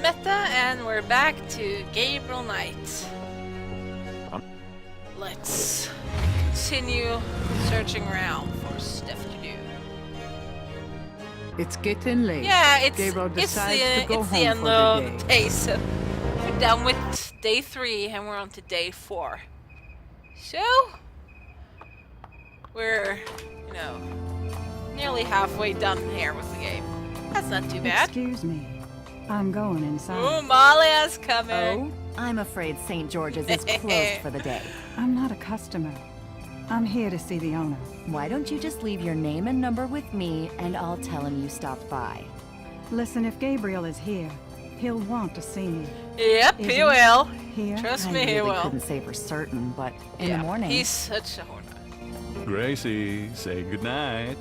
Mette, and we're back to Gabriel Knight. Let's continue searching around for stuff to do. It's getting late. Yeah, it's Gabriel the decides to go home end for of the the day. day, so we're done with day 3 and we're on to day 4. So we're, you know, nearly halfway done here with the game. That's not too bad. Excuse me. I'm going inside. Ooh, Malia's coming. Oh, I'm afraid St. George's is closed for the day. I'm not a customer. I'm here to see the owner. Why don't you just leave your name and number with me, and I'll tell him you stopped by. Listen, if Gabriel is here, he'll want to see me. Yep, Is he he? will. Here? Trust I me, he really will. couldn't say for certain, but in Yeah, the morning... he's such a hornet. Gracie, say goodnight.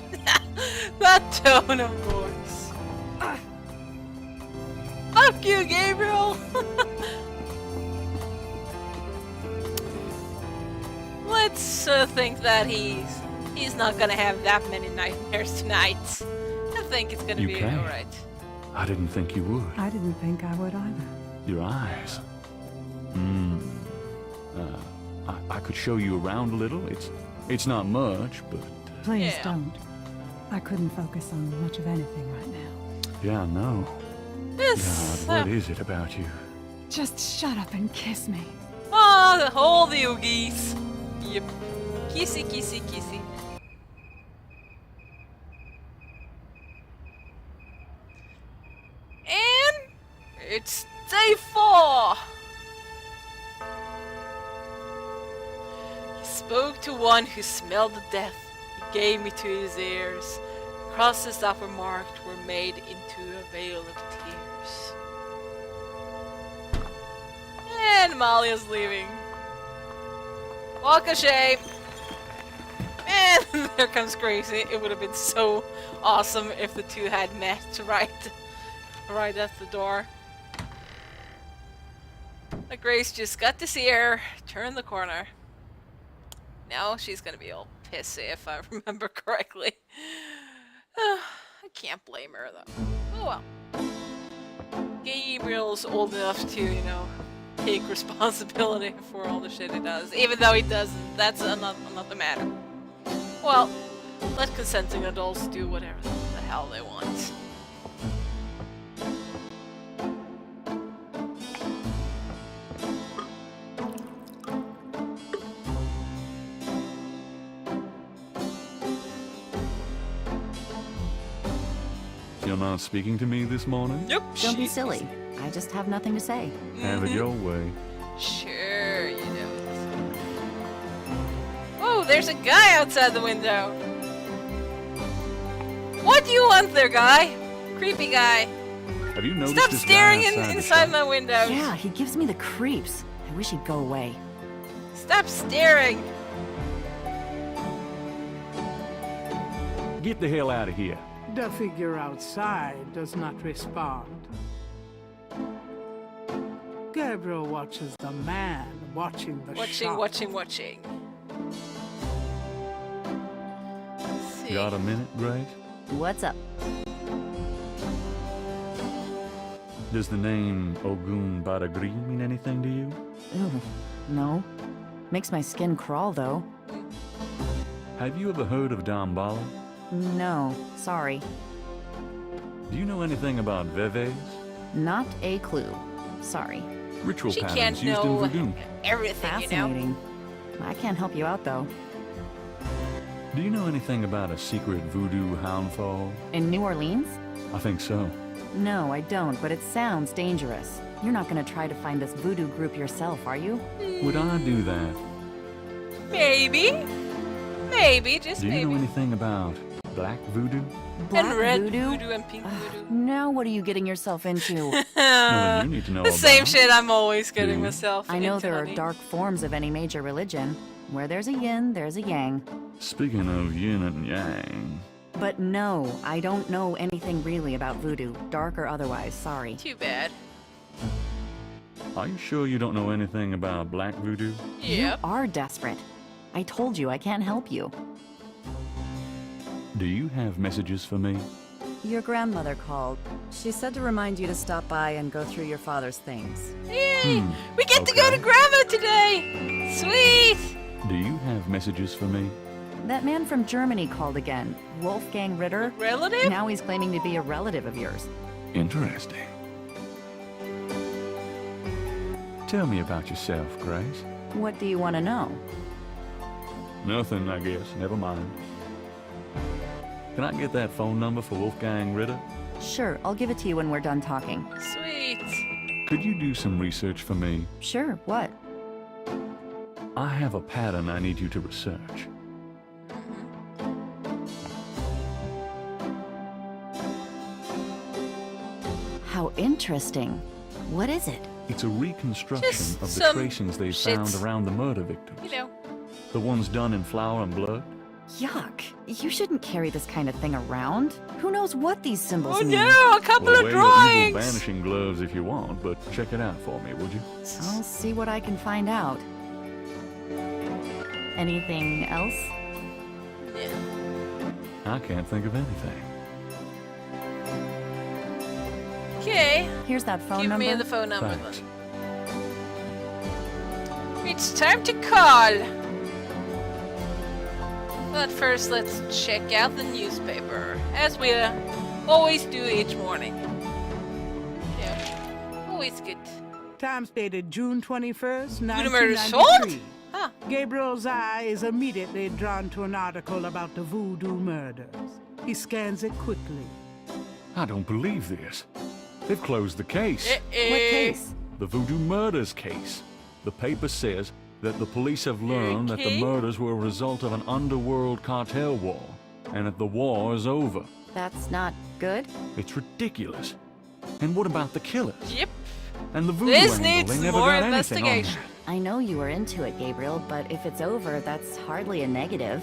That tone of voice. Fuck you, Gabriel! Let's think that he's not gonna have that many nightmares tonight. I think it's gonna You be can. alright. I didn't think you would. I didn't think I would either. Your eyes. I could show you around a little. It's not much, but Please Yeah. don't. I couldn't focus on much of anything right now. yeah, no. This. God, what is it about you? Just shut up and kiss me. Oh, the whole you geese. Yep. Kissy, kissy, kissy. And it's day 4. He spoke to one who smelled the death. He gave me to his ears. Crosses that were marked were made into a veil of tears. And Malia's leaving. Walk of shame. And there comes Gracie. It would have been so awesome if the two had met right at the door. But Grace just got to see her turn the corner. Now she's gonna be all pissy if I remember correctly. I can't blame her though. Oh well. Gabriel's old enough to, you know, take responsibility for all the shit he does. Even though he doesn't, that's another matter. Well, let consenting adults do whatever the hell they want. You're not speaking to me this morning? Nope. Don't be silly. I just have nothing to say. Have it your way. Sure, you know it. Oh, there's a guy outside the window. What do you want there, guy? Creepy guy. Have you noticed Stop this staring guy outside the inside shop? my window. Yeah, he gives me the creeps. I wish he'd go away. Stop staring. Get the hell out of here. The figure outside does not respond. Gabriel watches the man watching the shop. Watching. Let's see. Got a minute, Grace? What's up? Does the name Ogun Badagri mean anything to you? Ooh, no. Makes my skin crawl, though. Have you ever heard of Dambala? No, sorry. Do you know anything about Veves? Not a clue. Sorry. Ritual She patterns can't used in know voodoo. everything, you know. Fascinating. I can't help you out, though. Do you know anything about a secret voodoo houndfall? In New Orleans? I think so. No, I don't, but it sounds dangerous. You're not gonna try to find this voodoo group yourself, are you? Would I do that? Maybe, just Do you maybe. know anything about black voodoo? Black And red voodoo? and pink voodoo. Now what are you getting yourself into? No, you need to know The about. same shit I'm always getting Hmm. myself I know into, there are honey. dark forms of any major religion. Where there's a yin, there's a yang. Speaking of yin and yang, But no, I don't know anything really about voodoo, dark or otherwise, sorry. Too bad. are you sure you don't know anything about black voodoo? Yep. You are desperate. I told you I can't help you. Do you have messages for me? Your grandmother called. She said to remind you to stop by and go through your father's things. Yay! We get to go to Grandma today! Sweet! Do you have messages for me? That man from Germany called again. Wolfgang Ritter. Relative? Now he's claiming to be a relative of yours. Interesting. Tell me about yourself, Grace. What do you want to know? Nothing, I guess. Never mind. Can I get that phone number for Wolfgang Ritter? Sure, I'll give it to you when we're done talking. Sweet. Could you do some research for me? Sure, what? I have a pattern I need you to research. How interesting. What is it? It's a reconstruction Just of the some tracings they shit. found around the murder victims. You know. The ones done in flour and blood. Yuck. You shouldn't carry this kind of thing around. Who knows what these symbols Oh mean? no, a couple Well, of wear your evil drawings! vanishing gloves if you want, but check it out for me, would you? I'll see what I can find out. Anything else? Yeah. I can't think of anything. Okay. Here's that phone Give number. me the phone number Thanks. then. It's time to call. But first, let's check out the newspaper, as we always do each morning. Yeah, always good. Time stated June 21st, Voodoo murder 1993. Huh. Gabriel's eye is immediately drawn to an article about the voodoo murders. He scans it quickly. I don't believe this. They've closed the case. What case? The voodoo murders case. The paper says that the police have learned that the Okay. murders were a result of an underworld cartel war, and that the war is over. That's not good? It's ridiculous. And what about the killers? Yep. And the voodoo This angle? needs They never more got anything on investigation. that. I know you were into it, Gabriel, but if it's over, that's hardly a negative.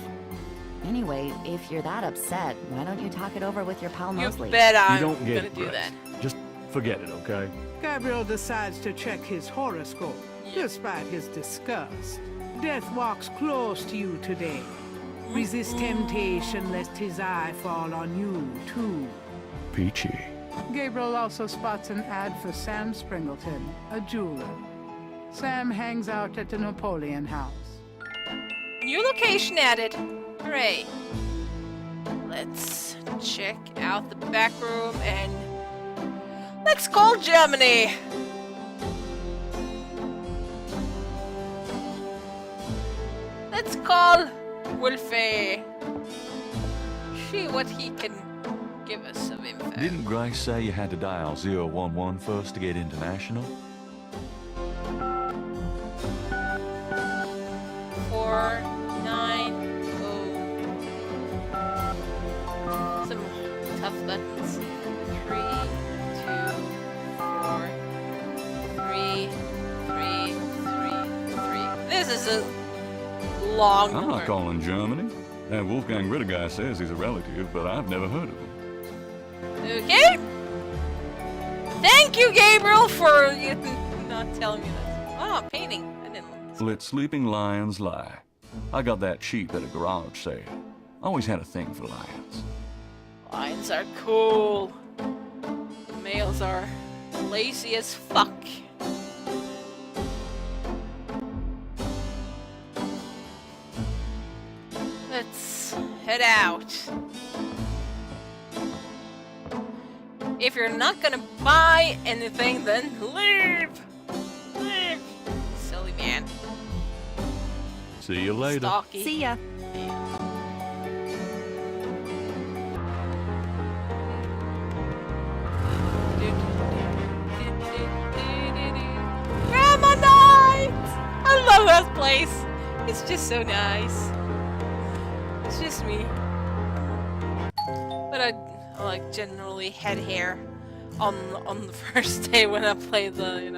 Anyway, if you're that upset, why don't you talk it over with your pal You Mosley? bet I'm You don't get gonna it, do Grace. that. Just forget it, okay? Gabriel decides to check his horoscope, despite his disgust. Death walks close to you today. Resist temptation lest his eye fall on you, too. Peachy. Gabriel also spots an ad for Sam Springleton, a jeweler. Sam hangs out at the Napoleon House. New location added. Hooray. Let's check out the back room and let's call Germany. Let's call Wolfie. See what he can give us of info. Didn't Grace say you had to dial 011 first to get international? 490. Some tough buttons. 3, 2, 4, 3, 3, 3, 3. This is a long I'm not number. calling Germany. That Wolfgang Ritter guy says he's a relative, but I've never heard of him. Okay. Thank you, Gabriel, for you not telling me that. Oh, painting. I didn't look this. Let sleeping lions lie. I got that cheap at a garage sale. Always had a thing for lions. Lions are cool. Males are lazy as fuck. Let's head out. If you're not gonna buy anything, then leave! Leave! Silly man. See you later. Stalky. See ya. Grandma Knight! I love that place. It's just so nice. It's just me. But I like generally head here on the first day when I play the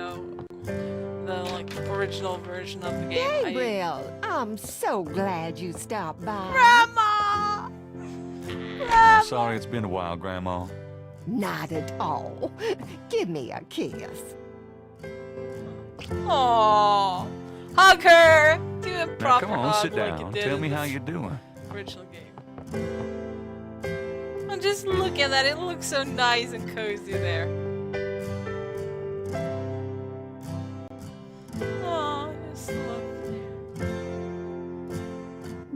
the like original version of the game. Gabriel, I'm so glad you stopped by. Grandma! I'm sorry it's been a while, Grandma. Not at all. Give me a kiss. Aww. Hug her! Do a Now proper come on, hug sit like down. you did Tell in me the how you're doing. original game. I'm Just look at that. It looks so nice and cozy there. Oh, just look.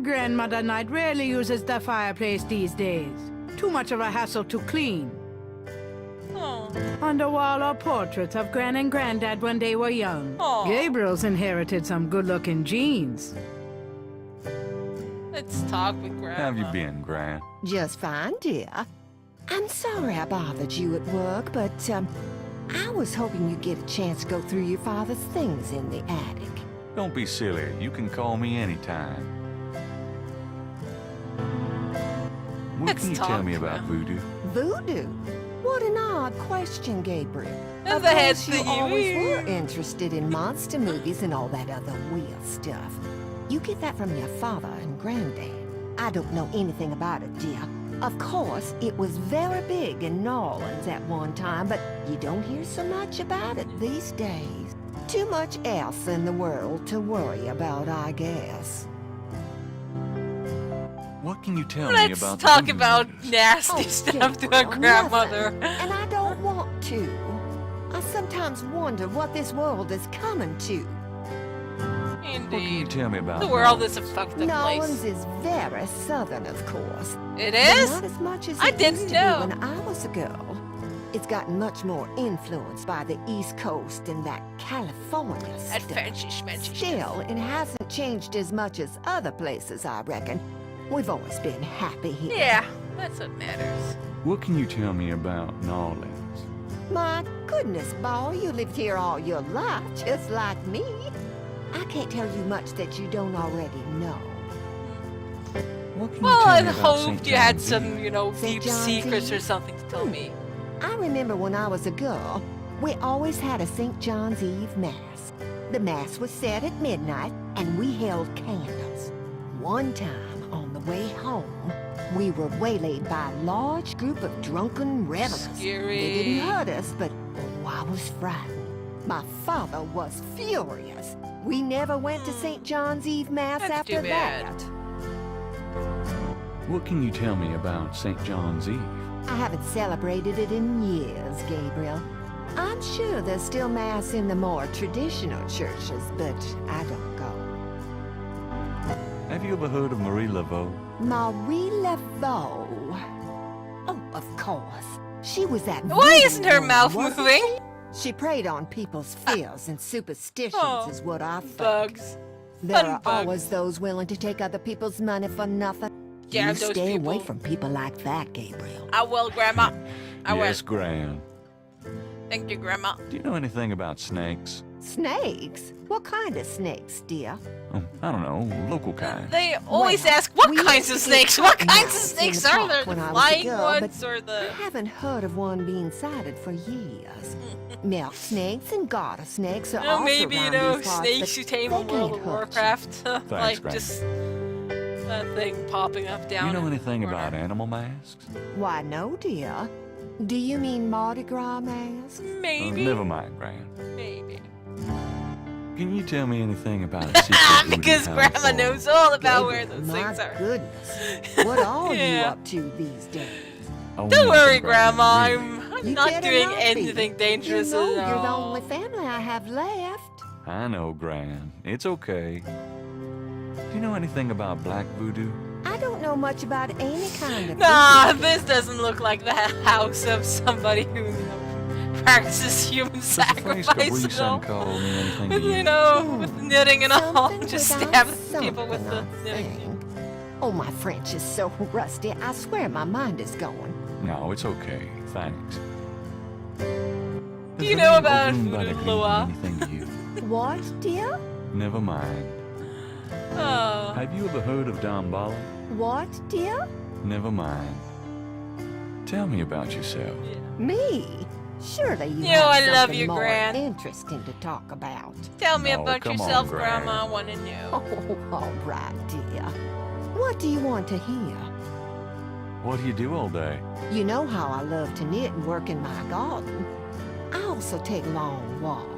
Grandmother Knight rarely uses the fireplace these days. Too much of a hassle to clean. Oh. On the wall are portraits of Gran and Granddad when they were young. Aw. Gabriel's inherited some good-looking genes. Let's talk with Grandma. How have you been, Gran? Just fine, dear. I'm sorry I bothered you at work, but, I was hoping you'd get a chance to go through your father's things in the attic. Don't be silly. You can call me anytime. What Let's can you tell talk, me about Gran. voodoo? Voodoo? What an odd question, Gabriel. And Of the head course, you thingy. always were interested in monster movies and all that other weird stuff. You get that from your father and granddad. I don't know anything about it, dear. Of course, it was very big in New Orleans at one time, but you don't hear so much about it these days. Too much else in the world to worry about, I guess. What can you tell me Let's about talk voodoo about movies? nasty stuff to our Gabriel, grandmother. nothing. And I don't want to. I sometimes wonder what this world is coming to. What can you Indeed. tell me about The world New is a fucked up New place. Orleans is very southern, of course. It But is? not as much as I it didn't used to know. be when I was a girl. It's gotten much more influenced by the East Coast and that California That stuff. fancy schmancy Still, it hasn't changed as much as other places, I reckon. We've always been happy here. Yeah, that's what matters. What can you tell me about New Orleans? My goodness, boy, you lived here all your life, just like me. I can't tell you much that you don't already know. What can Well, you tell I me about hoped St. you had John's some, Eve? you know, St. deep John's secrets or Eve? something to tell me. I remember when I was a girl, we always had a St. John's Eve Mass. The Mass was said at midnight, and we held candles. One time, on the way home, we were waylaid by a large group of drunken revelers. Scary. They didn't hurt us, but oh, I was frightened. My father was furious. We never went to St. John's Eve Mass That's after too bad. that. What can you tell me about St. John's Eve? I haven't celebrated it in years, Gabriel. I'm sure there's still Mass in the more traditional churches, but I don't go. Have you ever heard of Marie Laveau? Marie Laveau. Oh, of course. She was that. Why voodoo isn't her woman, mouth wasn't moving? She preyed on people's fears and superstitions, Oh, is what I think. Bugs. There Fun are bugs. always those willing to take other people's money for nothing. Yeah, you those stay away people. from people like that, Gabriel. I will, Grandma. I yes, will. Gran. Thank you, Grandma. Do you know anything about snakes? Snakes? What kind of snakes, dear? I don't know, local kind. They always Well, ask what we kinds used of to get snakes. What cottonmouths kinds of in snakes the are park there? when The I was a flying girl, ones but or I the? haven't heard of one being sighted for years. Milk snakes and garter snakes are Oh, also maybe you around know these parts, snakes but you tame they in World can't of hurt you. Warcraft, like Gran. just that thing popping up Do down. you know in the anything corner. about animal masks? Why, no, dear. Do you mean Mardi Gras masks? Maybe. Never mind, Gran. Maybe. Can you tell me anything about a secret voodoo Because house Grandma or- knows all about where Gabriel, those my things are. goodness. What are you Yeah. up to these days? Oh, Don't nothing, worry, Gran, Grandma. really. I'm You not better doing not be. anything dangerous You know at you're the all. only family I have left. I know, Gran. It's okay. Do you know anything about black voodoo? I don't know much about any kind of Nah, voodoo. this doesn't look like the house of somebody who, you know, practices human Does the phrase sacrifice Capri at all. Sun call mean anything to With, you? you know, with knitting and all, Something just without stabbing people with the something, I knitting. think. Oh, my French is so rusty. I swear my mind is going. No, it's okay. Thanks. Do you know about voodoo, Loa? anything to you? What, dear? Never mind. Oh. Have you ever heard of Damballa? What, dear? Never mind. Tell me about yourself. Me? Surely you You know, have I love something you, more Gran. interesting to talk about. Tell me No, about come on, yourself, Gran. Grandma. I want to know. Oh, all right, dear. What do you want to hear? What do you do all day? You know how I love to knit and work in my garden. I also take long walks.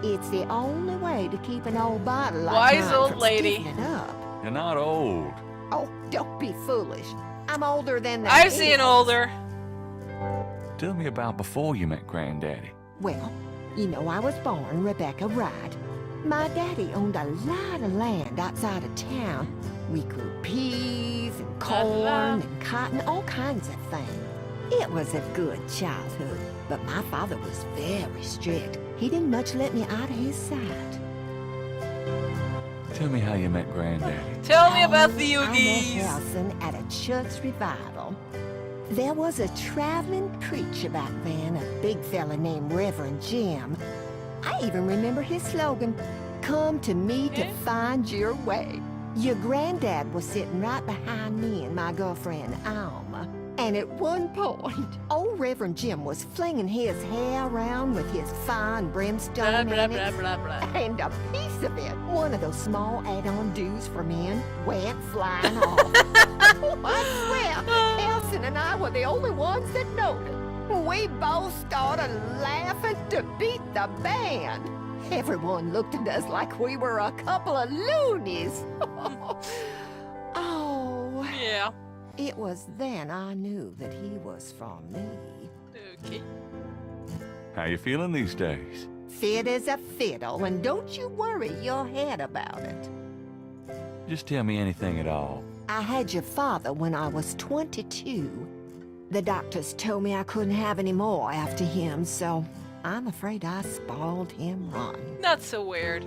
It's the only way to keep an old body like Wise mine old from lady. stiffening up. You're not old. Oh, don't be foolish. I'm I'm older than the I've seen hills. older. Tell me about before you met Granddaddy. Well, you know I was born Rebecca Wright. My daddy owned a lot of land outside of town. We grew peas and corn and cotton, all kinds of things. It was a good childhood, but my father was very strict. He didn't much let me out of his sight. Tell me how you met Granddaddy. Tell me about the I met Yogis. Harrison at a church revival. There was a traveling preacher back then, a big fella named Reverend Jim. I even remember his slogan, "Come to me to find your way." Your granddad was sitting right behind me and my girlfriend, Alma. And at one point, old Reverend Jim was flinging his hair around with his fine brimstone Blah, blah, in it. blah, blah, blah. And a piece of it, one of those small add-on do's for men, went flying off. I swear, Elson and I were the only ones that noticed. We both started laughing to beat the band. Everyone looked at us like we were a couple of loonies. Oh, Yeah. it was then I knew that he was from me. Okay. How you feeling these days? Fit as a fiddle, and don't you worry your head about it. Just tell me anything at all. I had your father when I was 22. The doctors told me I couldn't have any more after him, so I'm afraid I spoiled him rotten. Not so weird.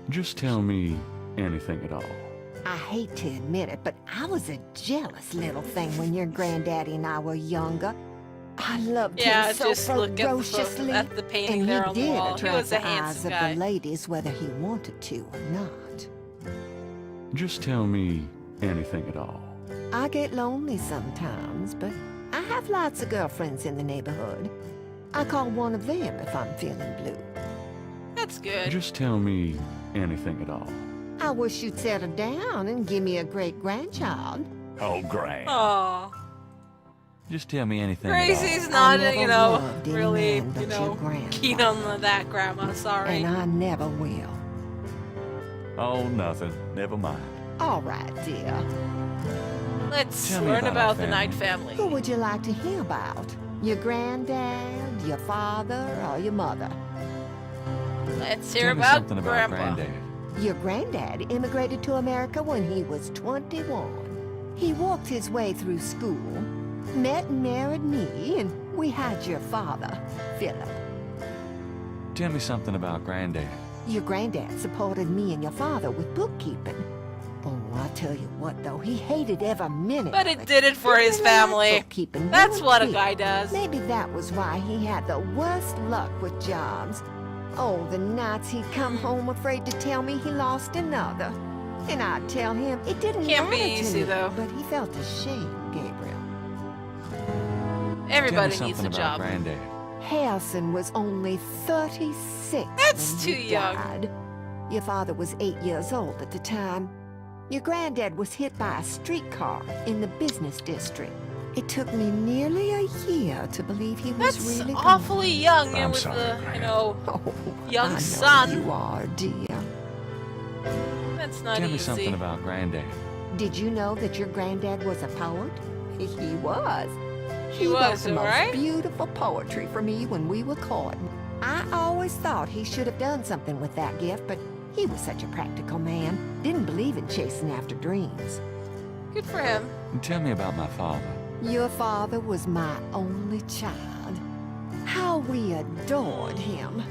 Just tell me anything at all. I hate to admit it, but I was a jealous little thing when your granddaddy and I were younger. I loved Yeah, him so just look ferociously, at the painting and there he on the did wall. He attract was a the eyes handsome of guy. the ladies whether he wanted to or not. Just tell me anything at all. I get lonely sometimes, but I have lots of girlfriends in the neighborhood. I call one of them if I'm feeling blue. That's good. Just tell me anything at all. I wish you'd settle down and give me a great-grandchild. Oh, Gran. Aw. Just tell me anything Gracie's at not, never you know, loved any really, man but you your know, grandpa. keen on that, Grandma. Sorry. And I never will. all. Oh, nothing. Never mind. All right, dear. Let's Tell me learn about about our the Knight family. Who would you like to hear about? Your granddad, your father, or your mother? Let's hear Tell me about something about Grandpa. Granddad. Your granddad immigrated to America when he was 21. He walked his way through school, met and married me, and we had your father, Philip. Tell me something about Granddad. Your granddad supported me and your father with bookkeeping. Oh, I tell you what, though, he hated every minute But of it did it for his Didn't like family. bookkeeping That's one what a bit. guy does. Maybe that was why he had the worst luck with jobs. Oh, the nights he'd come home afraid to tell me he lost another. And I'd tell him it didn't Can't be matter to easy, me, though. But he felt ashamed, Gabriel. Everybody Tell me needs something a about job. Granddad. Harrison was only 36 That's when too he young. died. Your father was 8 years old at the time. Your granddad was hit by a streetcar in the business district. It took me nearly a year to believe he was That's really gone. awfully young, I'm and with sorry, the, Gran. you know, Oh, young I know son. you are, dear. That's not Tell easy. me something about Granddad. Did you know that your granddad was a poet? He was. He wrote was, the most alright? beautiful poetry for me when we were courting. I always thought he should have done something with that gift, but he was such a practical man. Didn't believe in chasing after dreams. Good for him. Tell me about my father. Your father was my only child. How we adored him.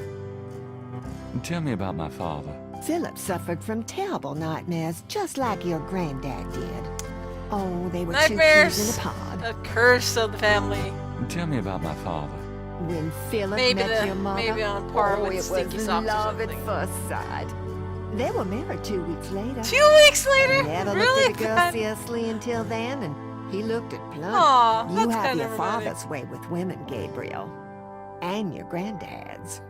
Tell me about my father. Philip suffered from terrible nightmares, just like your granddad did. Oh, they were two Nightmares. peas in a pod. A curse of the family. Tell me about my father. When Philip Maybe met the- your mother, maybe on par oh, with it was Stinky Socks or love at something. first sight. They were married 2 weeks later. 2 weeks later? Never Really? looked at a girl That- seriously until then, and he looked at plenty. Aw, You that's have kind your of romantic. father's way with women, Gabriel. And your granddad's.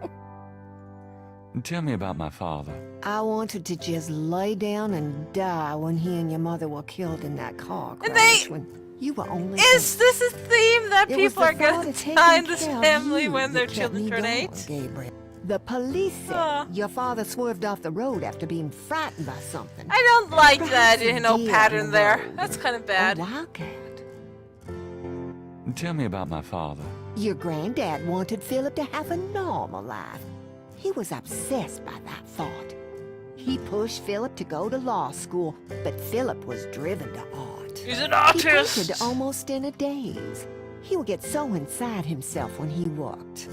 Tell me about my father. I wanted to just lay down and die when he and your mother were killed in that car crash. And they- when you were only... Is this a theme that It was people are the going thought to of taking find this care of family you when that their kept children me turn going, 8? Gabriel. The police said Aw. your father swerved off the road after being frightened by something. I don't like Perhaps that, a you know, deer pattern in the there. road. That's kind of A bad. wildcat. Tell me about my father. Your granddad wanted Philip to have a normal life. He was obsessed by that thought. He pushed Philip to go to law school, but Philip was driven to art. He's an He painted artist! almost in a daze. He would get so inside himself when he worked.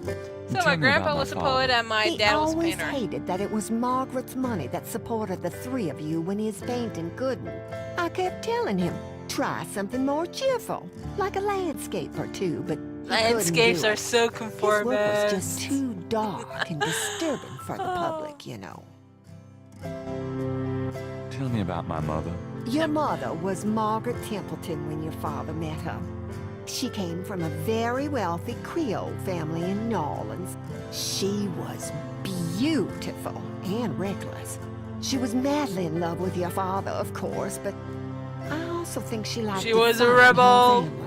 So Tell my me grandpa about was a my poet father. and my He dad was a always painter. hated that it was Margaret's money that supported the three of you when his painting couldn't. I kept telling him, try something more cheerful, like a landscape or two, but he Landscapes couldn't do are it. so His work was conformist. just too dark and disturbing for the public, you know. Tell me about my mother. Your mother was Margaret Templeton when your father met her. She came from a very wealthy Creole family in New Orleans. She was beautiful and reckless. She was madly in love with your father, of course, but I also think she liked She the was a fun in her rebel. family.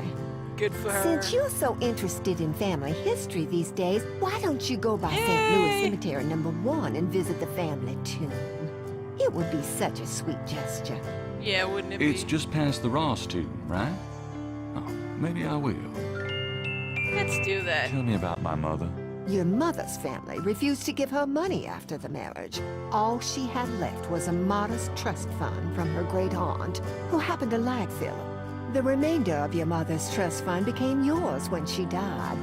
Good for her. Since you're so interested in family history these days, why don't you go by St. Louis Yay. Cemetery No. 1 and visit the family tomb? It would be such a sweet gesture. Yeah, wouldn't it It's be? just past the Ross tomb, right? Oh, maybe I will. Let's do that. Tell me about my mother. Your mother's family refused to give her money after the marriage. All she had left was a modest trust fund from her great aunt, who happened to like Philip. The remainder of your mother's trust fund became yours when she died.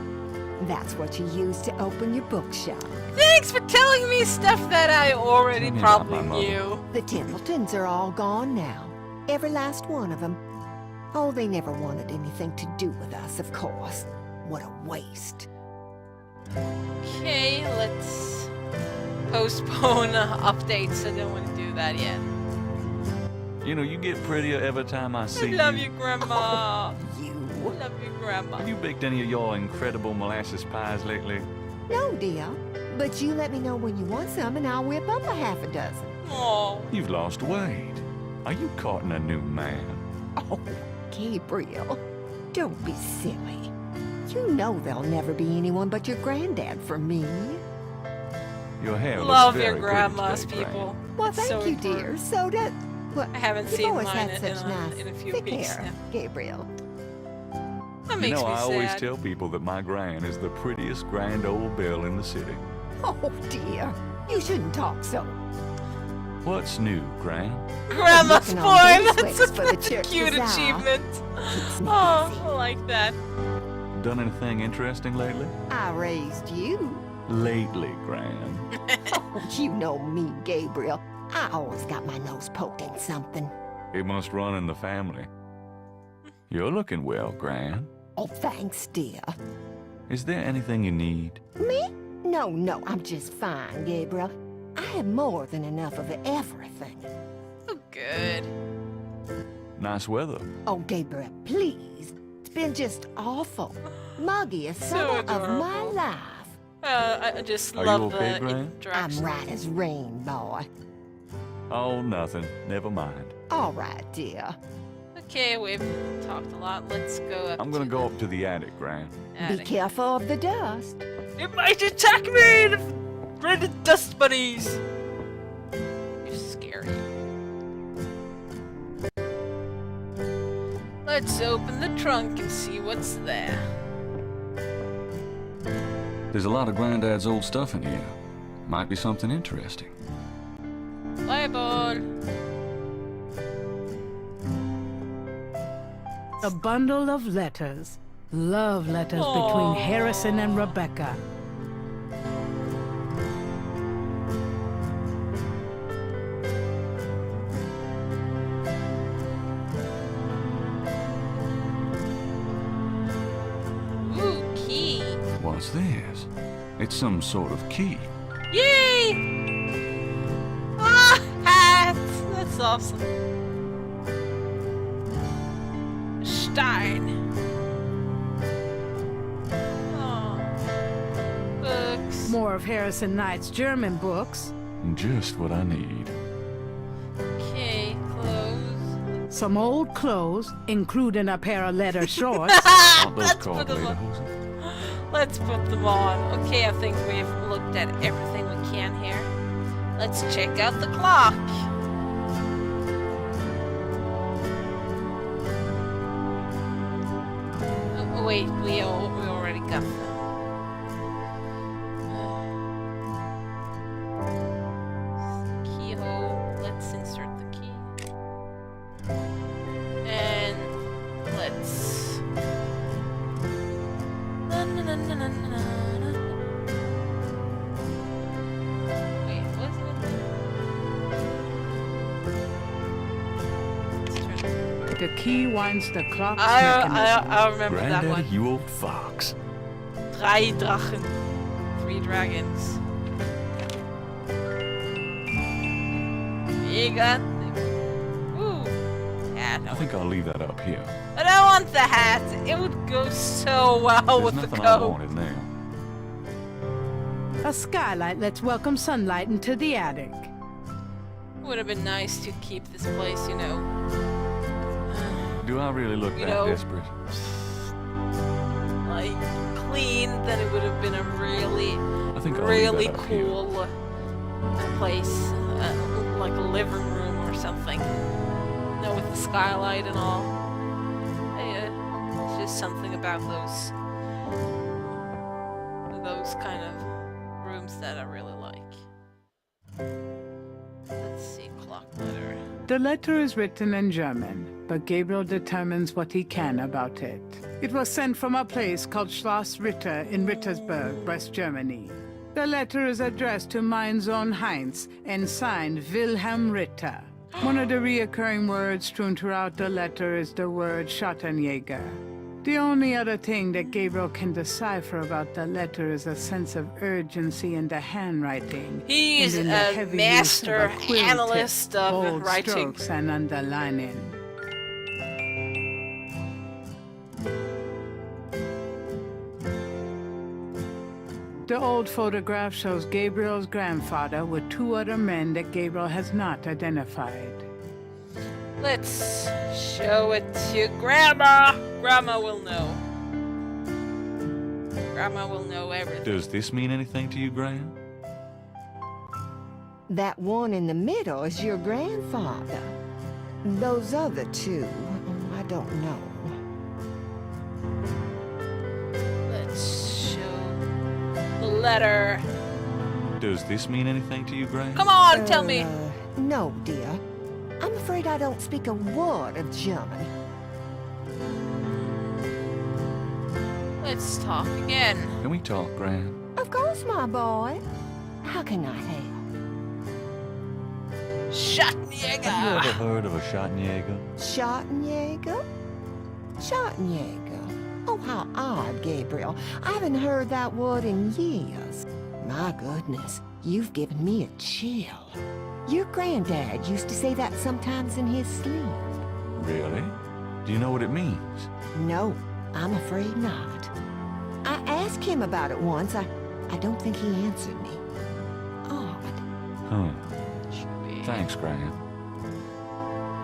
That's what you used to open your bookshop. Thanks for telling me stuff that I already Tell me about probably my mother. knew. The Templetons are all gone now. Every last one of them. Oh, they never wanted anything to do with us, of course. What a waste. Okay, let's postpone updates. I don't want to do that yet. You know, you get prettier every time I see I love you, Grandma. You. I love you, Grandma. Have you baked any of your incredible molasses pies lately? No, dear. But you let me know when you want some and I'll whip up a half a dozen. Oh, You've lost weight. Are you courting a new man? Oh, Gabriel, don't be silly. You know there'll never be anyone but your granddad for me. Your hair love looks your very grandmas, pretty today, people. Well, It's thank so you, important. dear. So does... Well, I haven't you've seen always mine had in such a- nice, in a few thick weeks hair, now. Gabriel. That Fran. makes You know, me I always sad. tell people that my gran is the prettiest grand old belle in the city. Oh, dear. You shouldn't talk so. What's new, Gran? Grandma's Looking boy. on That's beeswax a, for the that's a church cute bazaar. achievement. Keeps me Oh, busy. I like that. Done anything interesting lately? I raised you. Lately, Gran. Oh, you know me, Gabriel. I always got my nose poked in something. It must run in the family. You're looking well, Gran. Oh, thanks, dear. Is there anything you need? Me? No, I'm just fine, Gabriel. I have more than enough of everything. Oh, good. Nice weather. Oh, Gabriel, please. It's been just awful. Muggiest So summer of my adorable. life. I just Are you love okay, the Gran? I'm interaction. right as rain, boy. Oh, nothing. Never mind. All right, dear. Okay, we've talked a lot. Let's go up. I'm gonna to go the up to the attic, Gran. Be attic. careful of the dust. It might attack me! The dreaded dust bunnies! You're scary. Let's open the trunk and see what's there. There's a lot of Granddad's old stuff in here. Might be something interesting. Fireball! A bundle of letters. Love letters between Aw. Harrison and Rebecca. Ooh, key! What's this? It's some sort of key. Yay! Ah, hats! That's awesome. Stein. Oh. Books. More of Harrison Knight's German books. Just what I need. Okay, clothes. Some old clothes, including a pair of leather shorts. Aren't those Let's called put them on. lederhosen? Let's put them on. Okay, I think we've looked at everything we can here. Let's check out the clock. wait, we already got them. Keyhole. Let's insert the key. And let's. Na, na, na, na, na, na, na. Wait, what's it? The key winds the clock's I mechanism. remember that Granddaddy, one. you old fox. Drei Drachen. 3 dragons. You got them. Ooh. Hat. I think I'll leave that up here. I don't want the hat. It would go so well There's with the nothing I coat. wanted now. A skylight lets welcome sunlight into the attic. Would have been nice to keep this place, you know. Do I really look You that know- desperate? Like clean, then it would have been a really, I think I'll really leave that up here. cool place, like a living room or something. You know, with the skylight and all. Yeah, it's just something about those kind of rooms that I really like. Let's see, clock letter. The letter is written in German, but Gabriel determines what he can about it. It was sent from a place called Schloss Ritter in Rittersberg, West Germany. The letter is addressed to mein Sohn Heinz and signed Wilhelm Ritter. One of the reoccurring words strewn throughout the letter is the word Schattenjäger. The only other thing that Gabriel can decipher about the letter is a sense of urgency in the handwriting. He's and in the a heavy master use of a quill tip, analyst of bold writing. strokes and underlining. The old photograph shows Gabriel's grandfather with 2 other men that Gabriel has not identified. Let's show it to Grandma. Grandma will know. Grandma will know everything. Does this mean anything to you, Gran? That one in the middle is your grandfather. Those other 2, I don't know. Let's show the letter. Does this mean anything to you, Gran? Come on, tell me. No, dear. I'm afraid I don't speak a word of German. Let's talk again. Can we talk, Gran? Of course, my boy. How can I help? Have you Schattenjäger. ever heard of a Schattenjäger? Schattenjäger? Schattenjäger. Oh, how odd, Gabriel. I haven't heard that word in years. My goodness, you've given me a chill. Your granddad used to say that sometimes in his sleep. Really? Do you know what it means? No, I'm afraid not. I asked him about it once. I don't think he answered me. Odd. Huh. Thanks, Gran.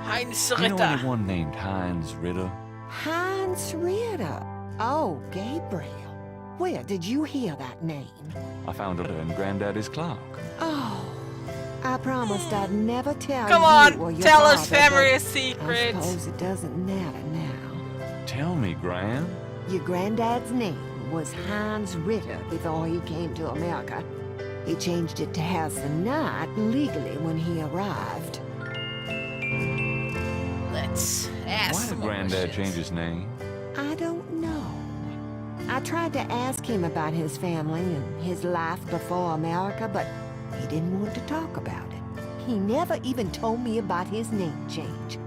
Heinz You know Ritter. anyone named Heinz Ritter? Hans Ritter. Oh, Gabriel. Where did you hear that name? I found it in Granddaddy's clock. Oh, I promised I'd never tell Come you on, or your tell us father, but family I secret. suppose it doesn't matter now. Tell me, Gran. Your granddad's name was Hans Ritter before he came to America. He changed it to Harrison Knight legally when he arrived. Let's ask Why some did Granddad questions. change his name? I don't know. I tried to ask him about his family and his life before America, but he didn't want to talk about it. He never even told me about his name change.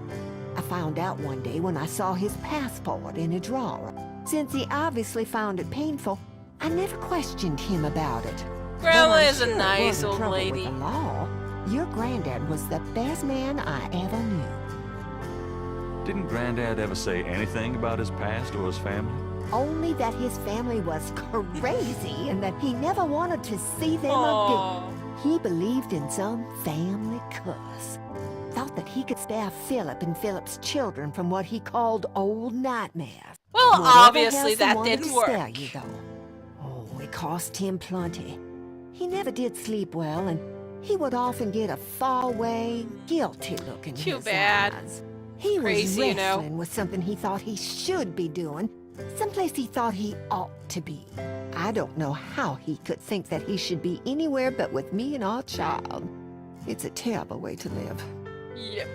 I found out one day when I saw his passport in a drawer. Since he obviously found it painful, I never questioned him about it. Grandma Well, I'm is a sure it nice wasn't old trouble lady. With the law. Your granddad was the best man I ever knew. Didn't Granddad ever say anything about his past or his family? Only that his family was crazy and that he never wanted to see them again. Aw. He believed in some family curse. Thought that he could spare Philip and Philip's children from what he called old nightmares. Well, Whatever obviously else he that wanted didn't to work. spare you, though. Oh, it cost him plenty. He never did sleep well, and he would often get a faraway, guilty look in Too his bad. eyes. He Crazy, you was know. wrestling with something he thought he should be doing, Someplace he thought he ought to be. I don't know how he could think that he should be anywhere but with me and our child. It's a terrible way to live. Yep.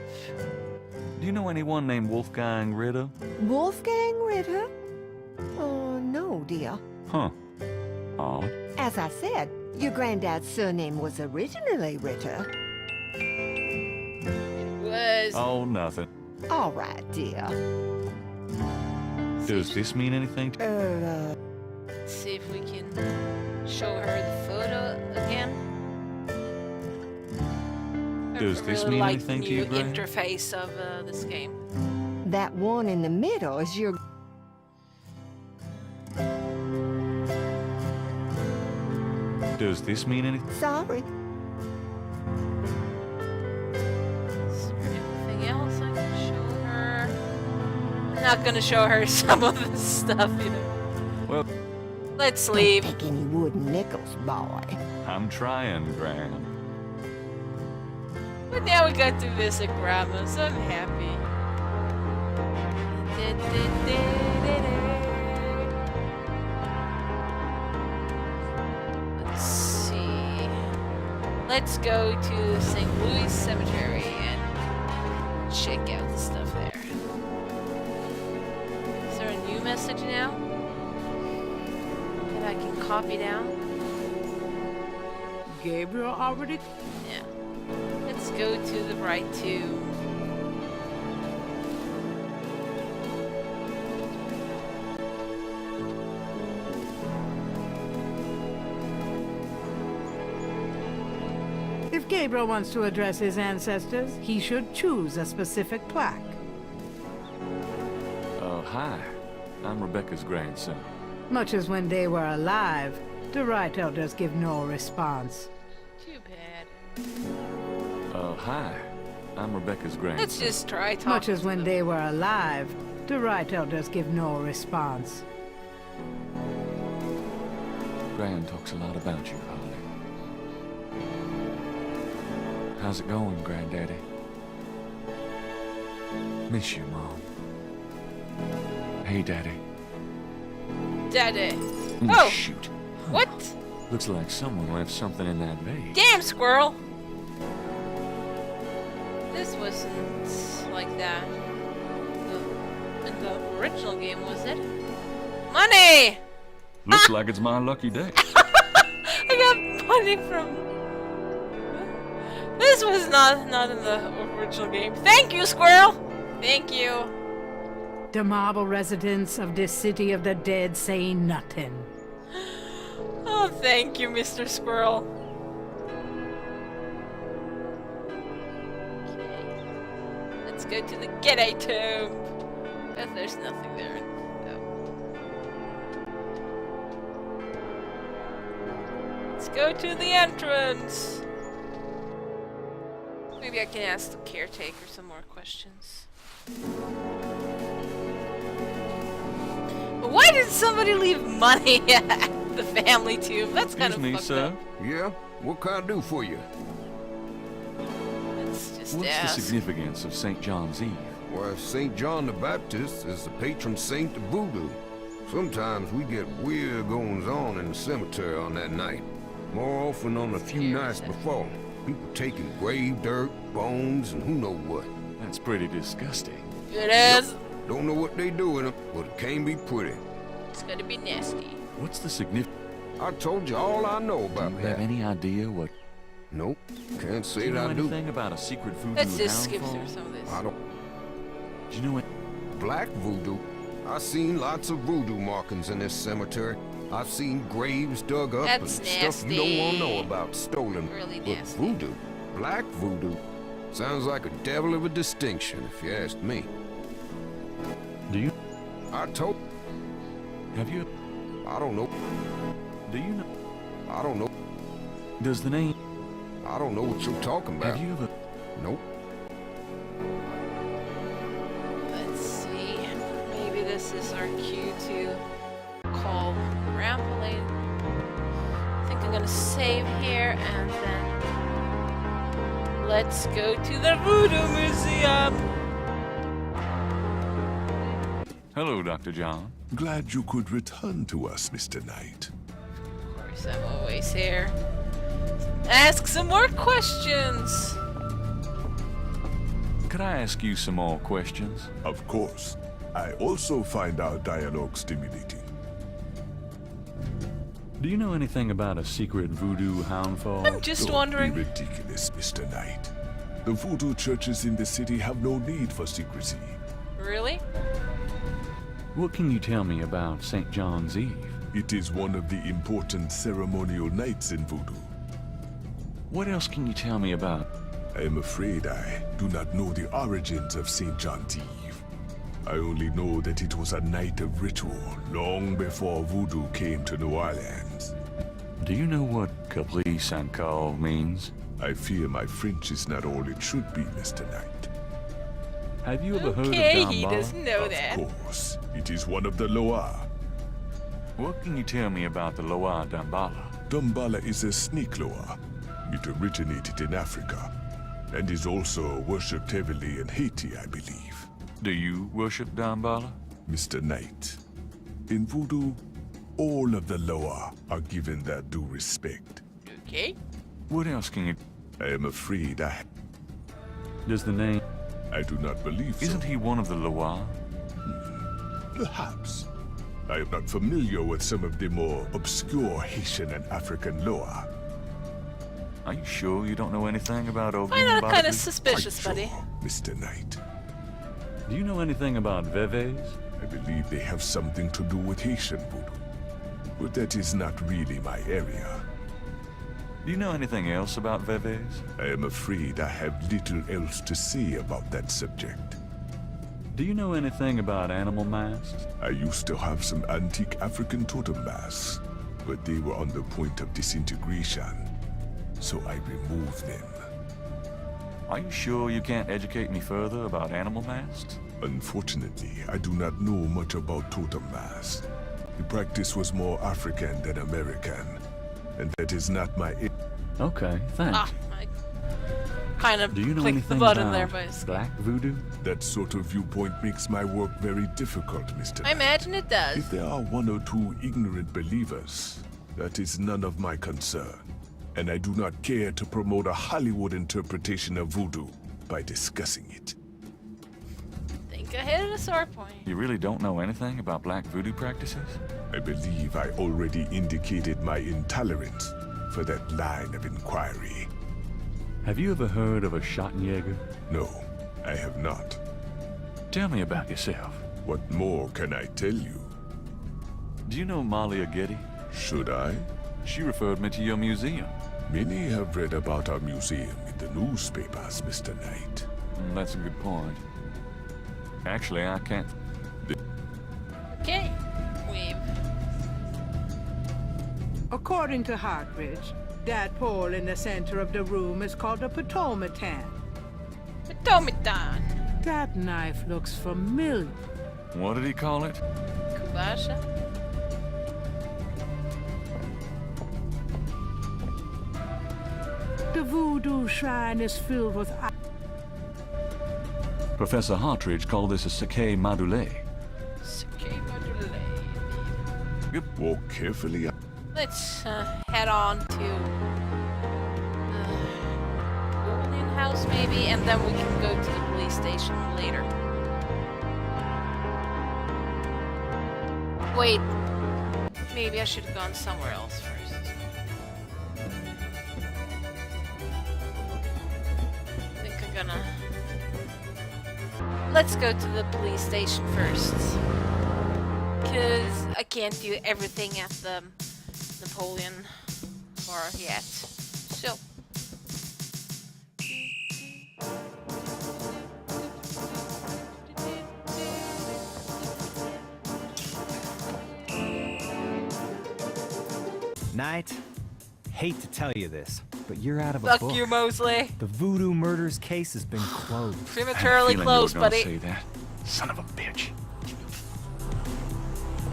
Do you know anyone named Wolfgang Ritter? Wolfgang Ritter? Oh, no, dear. Huh. Odd. As I said, your granddad's surname was originally Ritter. It was. Oh, nothing. All right, dear. Does this mean anything to Let's see if we can show her the photo again. Does this really mean like anything the to you, new Graham? interface of this game. That one in the middle is your... Does this mean anything? Sorry. Is there anything else I can show her? I'm not gonna show her some of this stuff, you know. Well, Let's leave. Don't take any wooden nickels, boy. I'm trying, Graham. But now we got to visit Grandma, so I'm happy. Let's see. Let's go to St. Louis Cemetery and check out the stuff there. Is there a new message now that I can copy down? Gabriel already... Yeah. Let's go to the right tomb. If Gabriel wants to address his ancestors, he should choose a specific plaque. Hi. I'm Rebecca's grandson. Much as when they were alive, the right elders give no response. Too bad. Hi. I'm Rebecca's grandson. Let's just try talking. Much as to when them. they were alive, the right elders give no response. Gran talks a lot about you, Holly. How's it going, Granddaddy? Miss you, Mom. Hey, Daddy. Daddy. Mm, Oh! shoot. What? Looks like someone left something in that vase. Damn, squirrel! This wasn't like that in the original game, was it? Money! Looks like it's my lucky day. I got money from... This was not in the original game. Thank you, squirrel! Thank you. The marble residents of this city of the dead say nothing. Oh, thank you, Mr. Squirrel. Okay. Let's go to the G'day tomb. But there's nothing there. No. Let's go to the entrance. Maybe I can ask the caretaker some more questions. Why did somebody leave money at the family tomb? That's kind of Excuse me, fucked sir. up. Yeah? What can I do for you? Let's just What's ask. the significance of St. John's Eve? Well, St. John the Baptist is the patron saint of voodoo. Sometimes we get weird goings-on in the cemetery on that night. More often on a few nights before. People taking grave dirt, bones, and who know what. That's pretty disgusting. It is. Don't know what they do in them, but it can be pretty. It's gonna be nasty. What's the significance? I told you all I know Do about you that. have any idea what... Nope, can't Do say you know that I do. anything about a secret voodoo Let's just skip downfall? through some of this. I don't. Do you know what... Black voodoo? I seen lots of voodoo markings in this cemetery. I've seen graves dug up That's and stuff you don't want to know nasty. about stolen. Really But nasty. voodoo, black voodoo, sounds like a devil of a distinction, if you ask me. Do you... I told. Have you... I don't know. Do you know... I don't know. Does the name... I don't know what you're talking about. Have you ever... Nope. Let's see. Maybe this is our cue to call Grandpa later. I think I'm gonna save here and then let's go to the Voodoo Museum. Hello, Dr. John. Glad you could return to us, Mr. Knight. Of course, I'm always here. Ask some more questions! Could I ask you some more questions? Of course. I also find our dialogue stimulating. Do you know anything about a secret voodoo houndfall? I'm just Don't wondering. be ridiculous, Mr. Knight. The voodoo churches in the city have no need for secrecy. Really? What can you tell me about St. John's Eve? It is one of the important ceremonial nights in voodoo. What else can you tell me about? I am afraid I do not know the origins of St. John's Eve. I only know that it was a night of ritual long before voodoo came to New Orleans. Do you know what caprice and call means? I fear my French is not all it should be, Mr. Knight. Have you ever heard of Okay, he Damballa? doesn't know that. Of course, it is one of the Loa. What can you tell me about the Loa Damballa? Damballa is a snake Loa. It originated in Africa, and is also worshipped heavily in Haiti, I believe. Do you worship Damballa? Mr. Knight, in voodoo, all of the Loa are given their due respect. Okay. What else can you... I am afraid Does the name... I do not believe so. Isn't he one of the Loa? Perhaps. I am not familiar with some of the more obscure Haitian and African Loa. Are you sure you don't know anything about Ogun Why not kind Badu? of suspicious, Quite buddy? sure, Mr. Knight. Do you know anything about Veves? I believe they have something to do with Haitian voodoo. But that is not really my area. Do you know anything else about Veves? I am afraid I have little else to say about that subject. Do you know anything about animal masks? I used to have some antique African totem masks, but they were on the point of disintegration, so I removed them. Are you sure you can't educate me further about animal masks? Unfortunately, I do not know much about totem masks. The practice was more African than American, and that is not my... Okay, thanks. Ah, I kind of Do you know clicked anything the button about there, but black voodoo? That sort of viewpoint makes my work very difficult, Mr. I imagine it does. If there are one or two ignorant believers, that is none of my concern. And I do not care to promote a Hollywood interpretation of voodoo by discussing it. Think ahead of the sore point. You really don't know anything about black voodoo practices? I believe I already indicated my intolerance for that line of inquiry. Have you ever heard of a Schottenjäger? No, I have not. Tell me about yourself. What more can I tell you? Do you know Malia Getty? Should I? She referred me to your museum. Many have read about our museum in the newspapers, Mr. Knight. That's a good point. Actually, I can't... Okay. Weave. According to Hartridge, that pole in the center of the room is called a potometan. Automaton. That knife looks familiar. What did he call it? Kubasha. The voodoo shrine is filled with... Professor Hartridge called this a Sakei Madule. Sakei Madule. Walk carefully. Let's head on to the Boolean house, maybe, and then we can go to the police station later. Wait, maybe I should have gone somewhere else first. I think I'm gonna... Let's go to the police station first. Because I can't do everything at the Napoleon bar yet. So. Knight, hate to tell you this, but you're out of a Fuck book. you, Mosley. The voodoo murders case has been closed. Prematurely I had a feeling close, you were gonna buddy. say that. Son of a bitch.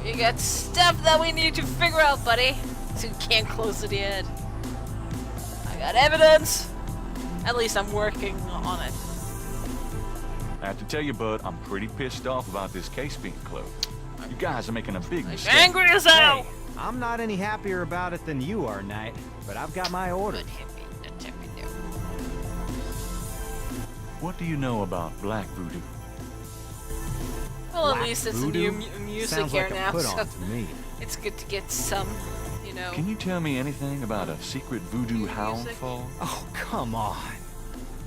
We got stuff that we need to figure out, buddy. So we can't close it yet. I got evidence. At least I'm working on it. I have to tell you, bud, I'm pretty pissed off about this case being closed. You guys are making a big mistake. Angry as hell! Hey, I'm not any happier about it than you are, Knight, but I've got my orders. What do you know about black voodoo? Well, at Black least it's voodoo? a new music Sounds here like a now, put-on so to me. it's good to get some, you know. Can you tell me anything about a secret voodoo hound Music? fall? Oh, come on.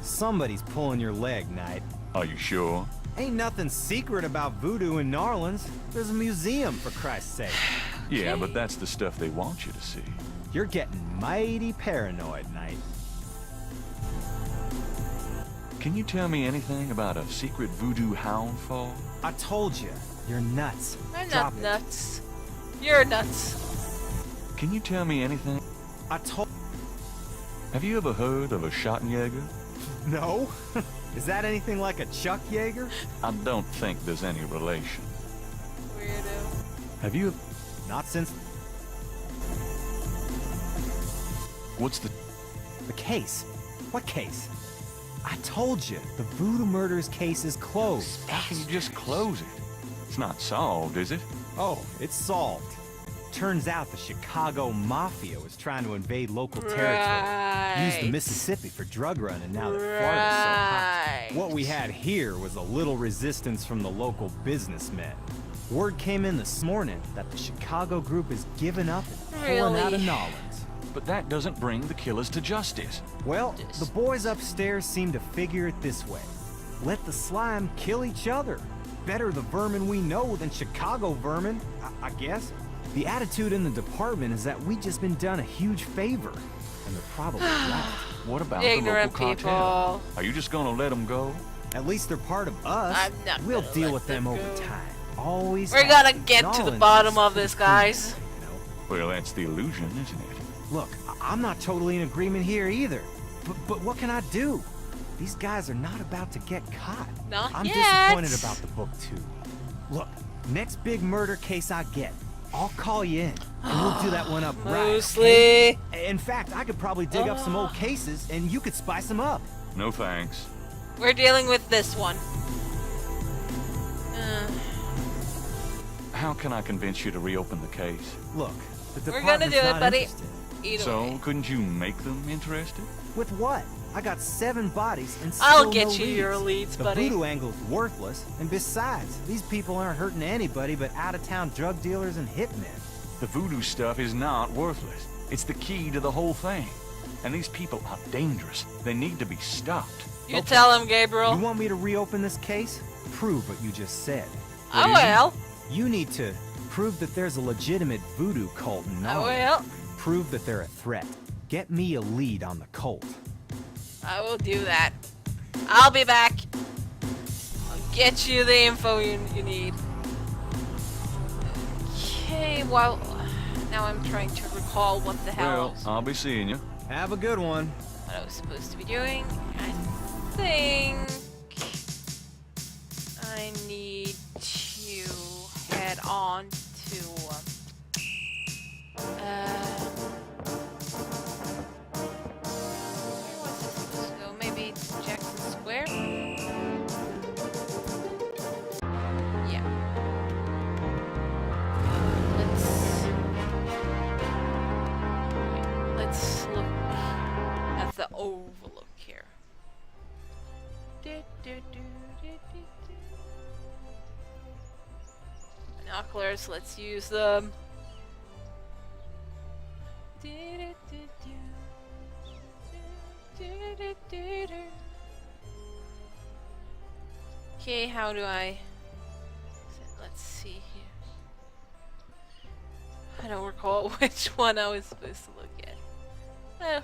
Somebody's pulling your leg, Knight. Are you sure? Ain't nothing secret about voodoo in New Orleans. There's a museum, for Christ's sake. Yeah, but that's the stuff they want you to see. You're getting mighty paranoid, Knight. Can you tell me anything about a secret voodoo hound fall? I told you, you're nuts. I'm Drop not it. nuts. You're nuts. Can you tell me anything? I told... Have you ever heard of a Schottenjäger? No? Is that anything like a Chuck Yeager? I don't think there's any relation. Weirdo. Have you... Not since... What's the... The case. What case? I told you, the voodoo murders case is closed. How can you just close it? It's not solved, is it? Oh, it's solved. Turns out the Chicago Mafia was trying to invade local territory. Used the Right. Mississippi for drug running now that Florida's so hot. Right. What we had here was a little resistance from the local businessmen. Word came in this morning that the Chicago group is giving up and pulling out of Really? Nolans. But that doesn't bring the killers to justice. Well, the boys upstairs seem to figure it this way. Let the slime kill each other. Better the vermin we know than Chicago vermin, I guess. The attitude in the department is that we just been done a huge favor. And they're probably right. What about Ignorant the local cartel? people. Are you just gonna let them go? At least they're part of us. I'm not We'll gonna deal let with them them over go. time. Always We're have. gonna get to the Nolans bottom is of this, pretty guys. crucial, you know? Well, that's the illusion, isn't it? Look, I'm not totally in agreement here either. But what can I do? These guys are not about to get caught. Not I'm yet. disappointed about the book too. Look, next big murder case I get, I'll call you in, and we'll do that one up right. Mostly. Okay? In fact, I could probably dig up some old cases, and you could spice them up. No thanks. We're dealing with this one. How can I convince you to reopen the case? Look, the We're gonna department's do it, not buddy. interested. Either So, way. couldn't you make them interested? With what? I got 7 bodies and still I'll get no you leads. your leads, the buddy. voodoo angle's worthless, and besides, these people aren't hurting anybody but out-of-town drug dealers and hitmen. The voodoo stuff is not worthless. It's the key to the whole thing. And these people are dangerous. They need to be stopped. You tell him, You Gabriel. want me to reopen this case? Prove what you just said. I will. You need to prove that there's a legitimate voodoo cult in I Nolans. will. Prove that they're a threat. Get me a lead on the cult. I will do that. I'll be back. I'll get you the info you need. Okay, well, now I'm trying to recall what the hell Well, I'll be seeing you. Have a good one. what I was supposed to be doing. I think I need to head on to where was I supposed to go? Maybe Jackson Square? Yeah. Let's look at the overlook here. Binoculars, let's use them. Okay, how do I... Let's see here. I don't recall which one I was supposed to look at. Oh.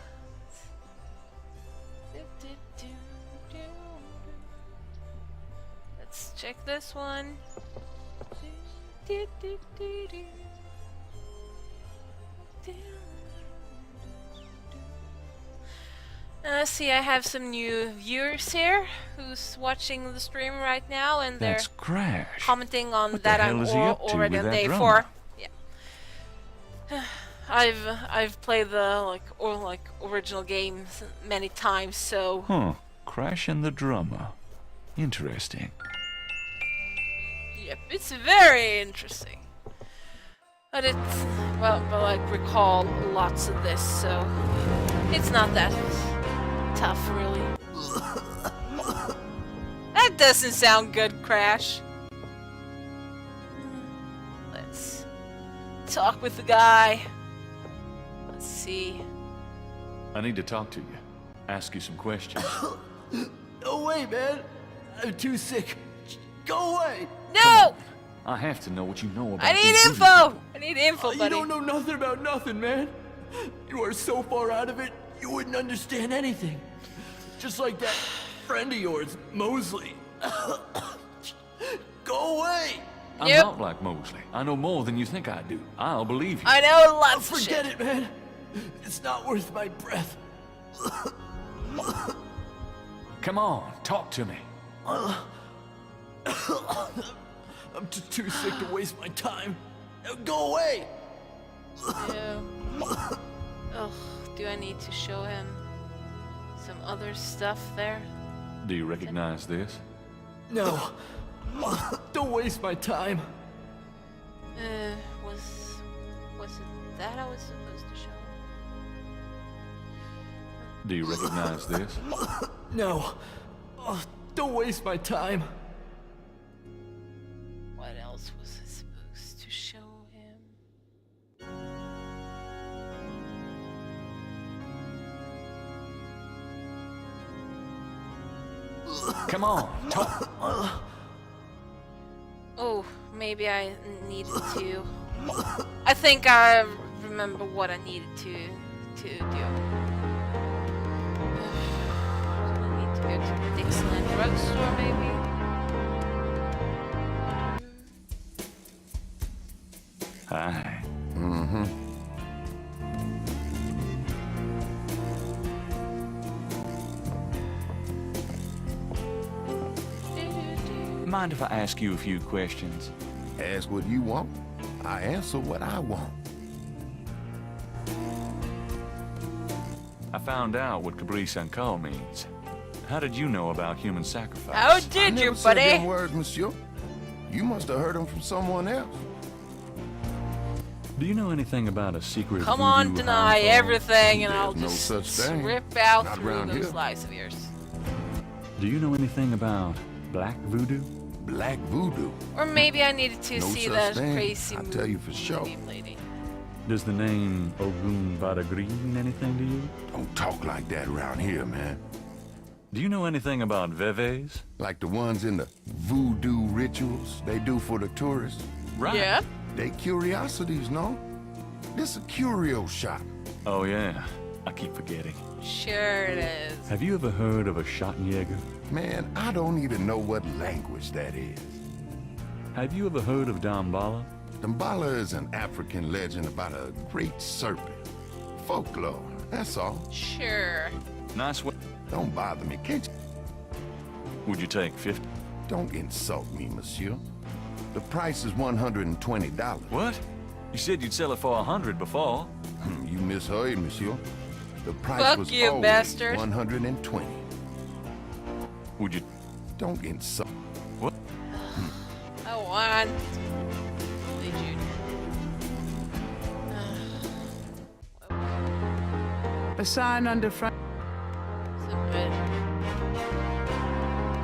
Let's check this one. See, I have some new viewers here who's watching the stream right now, and they're That's Crash. commenting on What the that hell I'm is he up to already with on that day drummer? 4. Yeah. I've played the original games many times, so Huh. Crash and the drummer. Interesting. Yep, it's very interesting. But it's, well, I recall lots of this, so it's not that tough, really. That doesn't sound good, Crash. Let's talk with the guy. Let's see. I need to talk to you. Ask you some questions. No way, man. I'm too sick. Go away. No! I have to know what you know about I need these info! voodoo. I need info, You buddy. don't know nothing about nothing, man. You are so far out of it, you wouldn't understand anything. Just like that friend of yours, Mosley. Go away. I'm Yep. not like Mosley. I know more than you think I do. I'll believe you. I know lots of Forget shit. it, man. It's not worth my breath. Come on, talk to me. I'm too sick to waste my time. Now go away. Yeah. Ugh, do I need to show him some other stuff there? Do you recognize this? No. Don't waste my time. Was it that I was supposed to show him? Do you recognize this? No. Don't waste my time. What else was I supposed to show him? Come on, talk. Oh, maybe I needed to. I think I remember what I needed to do. I need to go to the Dixieland drugstore, maybe. Hi. Mind if I ask you a few questions? Ask what you want. I answer what I want. I found out what Cabri Sankal means. How did you know about human sacrifice? How I did never you, said them buddy? words, monsieur. You must have heard them from someone else. Do you know anything about a secret Come voodoo on, deny household? everything, and There's I'll no just such thing. rip out Not through around those here. lies of yours. Do you know anything about black voodoo? Black voodoo. Or maybe I needed to No see such that thing. crazy I'll tell you for sure. movie lady. Does the name Ogun Vadagri mean anything to you? Don't talk like that around here, man. Do you know anything about veves? Like the ones in the voodoo rituals they do for the tourists. Right. Yeah? They curiosities, no? This a curio shop. Oh yeah, I keep forgetting. Sure it is. Have you ever heard of a Schottenjäger? Man, I don't even know what language that is. Have you ever heard of Damballa? Damballa is an African legend about a great serpent. Folklore, that's all. Sure. Nice way. Don't bother me, can't you? Would you take 50? Don't insult me, monsieur. The price is $120. What? You said you'd sell it for 100 before. You misheard, monsieur. The price Fuck was you, always bastard. 120. Would you? Don't insult. What? I won. Holy Jude. A sign on the front. So good.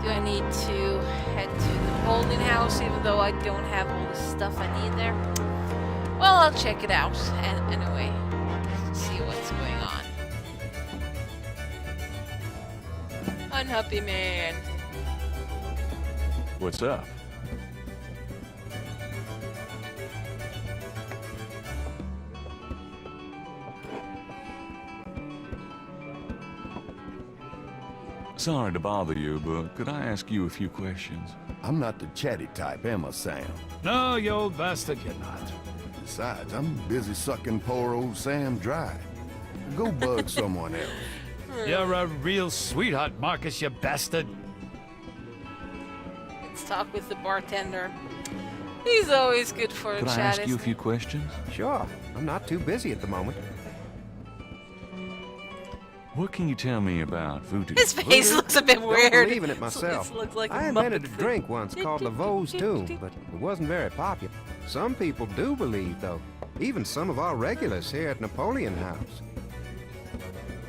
Do I need to head to the holding house even though I don't have all the stuff I need there? Well, I'll check it out anyway. See what's going on. Unhappy man. What's up? Sorry to bother you, but could I ask you a few questions? I'm not the chatty type, am I, Sam? No, you old bastard, you're not. Besides, I'm busy sucking poor old Sam dry. Go bug someone else. You're a real sweetheart, Marcus, you bastard. Let's talk with the bartender. He's always good for a Could I chat. ask you a few questions? Sure. I'm not too busy at the moment. What can you tell me about voodoo? His face looks a bit weird. Don't believe in it myself. It looks like I a invented Muppet a thing. drink once called Laveau's too, but it wasn't very popular. Some people do believe, though. Even some of our regulars here at Napoleon House.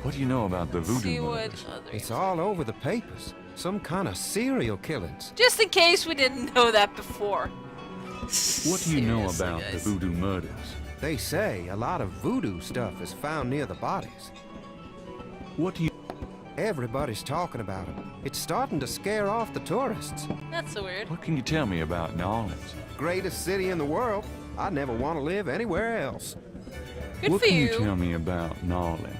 What do you know about the voodoo See what murders? other It's all over the papers. Some kind of serial killings. Just in case we didn't know that before. What do you know Seriously, about the guys. voodoo murders? They say a lot of voodoo stuff is found near the bodies. What do you... Everybody's talking about it. It's starting to scare off the tourists. That's so weird. What can you tell me about New Orleans? Greatest city in the world. I'd never want to live anywhere else. Good What for can you you. tell me about New Orleans?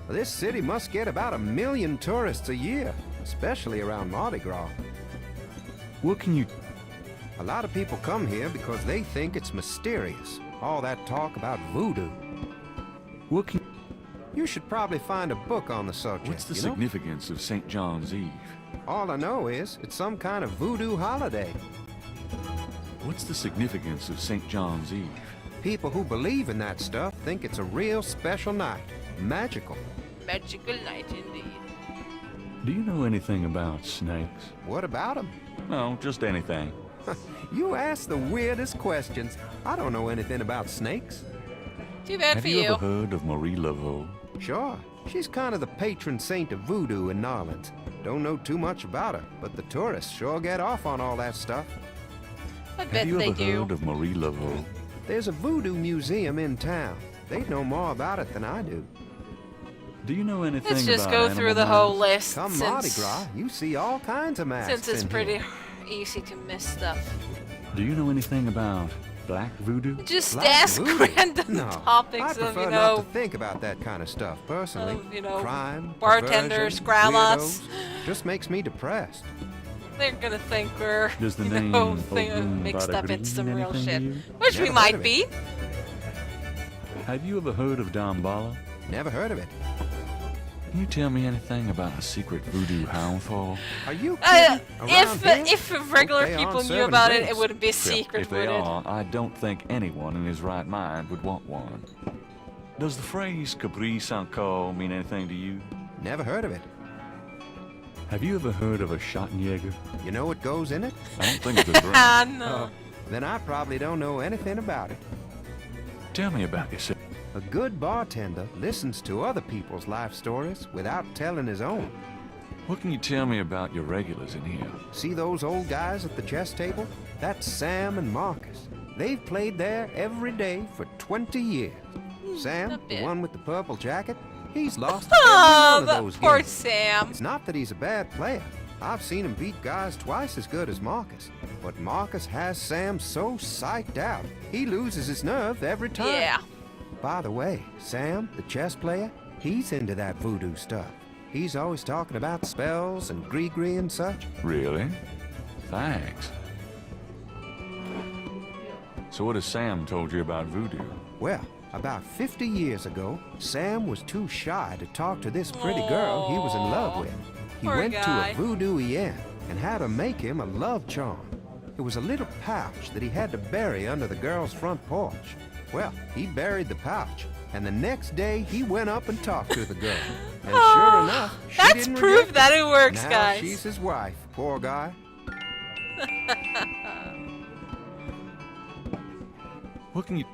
This city must get about 1 million tourists a year, especially around Mardi Gras. What can you... A lot of people come here because they think it's mysterious. All that talk about voodoo. What can... You should probably find a book on the subject. What's the you know? significance of St. John's Eve? All I know is it's some kind of voodoo holiday. What's the significance of St. John's Eve? People who believe in that stuff think it's a real special night. Magical. Magical night indeed. Do you know anything about snakes? What about them? No, just anything. You ask the weirdest questions. I don't know anything about snakes. Too bad Have for you you. ever heard of Marie Laveau? Sure, she's kind of the patron saint of voodoo in New Orleans. Don't know too much about her, but the tourists sure get off on all that stuff. I Have bet you they ever do. heard of Marie Laveau? There's a voodoo museum in town. They'd know more about it than I do. Do you know anything Let's just about go through animal the whole masks? list Come Mardi Gras, you see all kinds of masks since it's in pretty here. easy to miss stuff. Do you know anything about black voodoo? Just Black ask voodoo? random No, I topics of, prefer you not know, to think about that kind of stuff personally. you know, Crime, bartenders, perversion, grandmas. weirdos, just makes me depressed. they're gonna think we're, Does the you name know, Ogun mixed up in Badagreen some real anything to shit. you? Which we Never heard might of it. be. Have you ever heard of Damballa? Never heard of it. Can you tell me anything about a secret voodoo hound fall? Are you kidding? Around here? If regular Hope they aren't people knew serving about it, drinks. it wouldn't be a Well, secret, if they would it? are, I don't think anyone in his right mind would want one. Does the phrase Caprice encore mean anything to you? Never heard of it. Have you ever heard of a Schottenjäger? You know what goes in it? I don't think it's a drink. Ah, no. Then I probably don't know anything about it. Tell me about yourself. A good bartender listens to other people's life stories without telling his own. What can you tell me about your regulars in here? See those old guys at the chess table? That's Sam and Marcus. They've played there every day for 20 years. Sam, not the bad. one with the purple jacket, he's lost Oh, every one of that those poor games. Sam. It's not that he's a bad player. I've seen him beat guys twice as good as Marcus. But Marcus has Sam so psyched out, he loses his nerve every time. Yeah. By the way, Sam, the chess player, he's into that voodoo stuff. He's always talking about spells and gree-gree and such. Really? Thanks. So what has Sam told you about voodoo? Well, about 50 years ago, Sam was too shy to talk to this pretty girl he was in love with. He Poor went guy. to a voodoo inn and had her make him a love charm. It was a little pouch that he had to bury under the girl's front porch. Well, he buried the pouch, and the next day he went up and talked to the girl. And sure enough, she That's didn't proof reject that him. it works, Now guys. she's his wife, poor guy. What can you...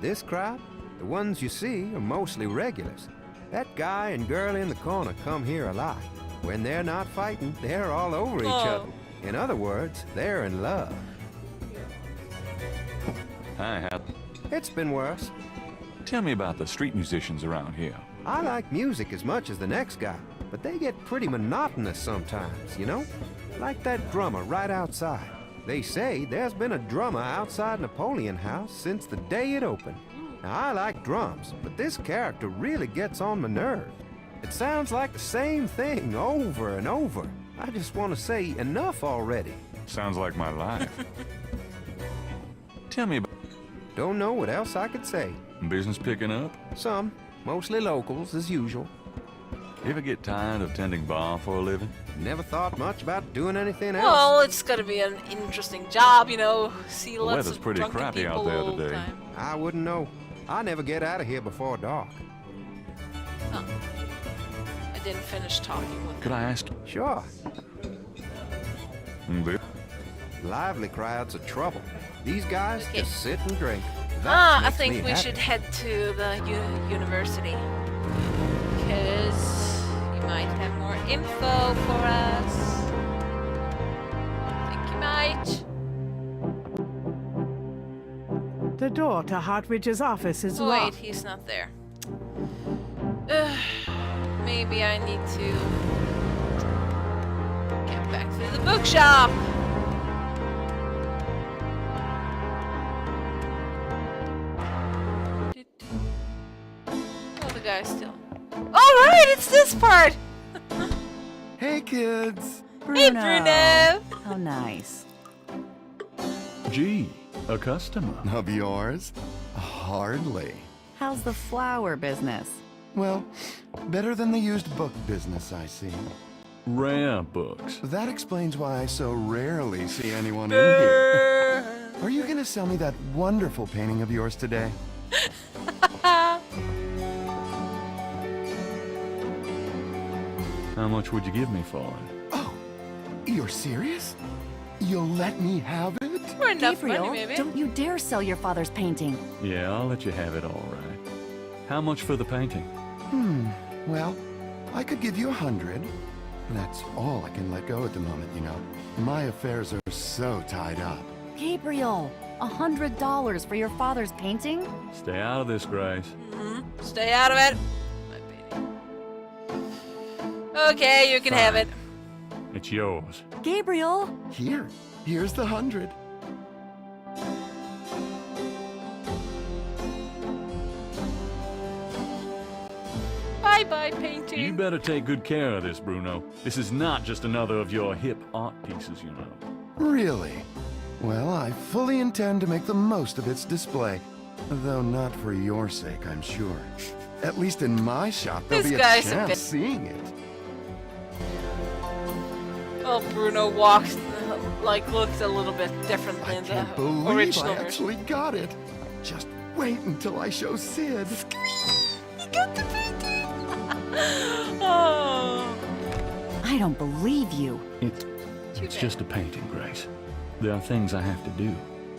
This crowd, the ones you see, are mostly regulars. That guy and girl in the corner come here a lot. When they're not fighting, they're all over each Oh. other. In other words, they're in love. Hi, Hal. It's been worse. Tell me about the street musicians around here. I like music as much as the next guy, but they get pretty monotonous sometimes, you know? Like that drummer right outside. They say there's been a drummer outside Napoleon House since the day it opened. Now, I like drums, but this character really gets on my nerves. It sounds like the same thing over and over. I just want to say enough already. Sounds like my life. Tell me about... Don't know what else I could say. Business picking up? Some, mostly locals as usual. You ever get tired of tending bar for a living? Never thought much about doing anything else. Well, it's gotta be an interesting job, you know. See The lots weather's of pretty drunken crappy out people there all the today. I wouldn't know. I never get out of here before dark. didn't finish talking with Could I ask? Sure. This? Lively crowds of trouble. These guys Okay. just sit and drink. That I makes think me we happy. should head to the university. Because you might have more info for us. Think you might. The door to Hartridge's office is Oh, wait, locked. he's not there. Maybe I need to get back to the bookshop. Oh, the guy's still. Alright, it's this part! Hey, kids. Hey, Bruno! How nice. Gee, a customer. Of yours? Hardly. How's the flower business? Well, better than the used book business, I see. Rare books. That explains why I so rarely see anyone in here. Are you gonna sell me that wonderful painting of yours today? How much would you give me for it? Oh, you're serious? You'll let me have it? For enough Gabriel, money, maybe. don't you dare sell your father's painting. Yeah, I'll let you have it all right. How much for the painting? Well, I could give you 100. That's all I can let go at the moment, you know. My affairs are so tied up. Gabriel, $100 for your father's painting? Stay out of this, Grace. Stay out of it. My baby. Okay, you can have it. It's yours. Gabriel! Here's the 100. Bye-bye, painting. You better take good care of this, Bruno. This is not just another of your hip art pieces, you know. Really? Well, I fully intend to make the most of its display. Though not for your sake, I'm sure. At least in my shop, there'll This be a guy's a chance bit- seeing it. Oh, Bruno walks, like, looks a little bit different I than can't the believe original I version. actually got it. Just wait until I show Sid. He got the painting! Oh. I don't believe you. It's just a painting, Grace. There are things I have to do.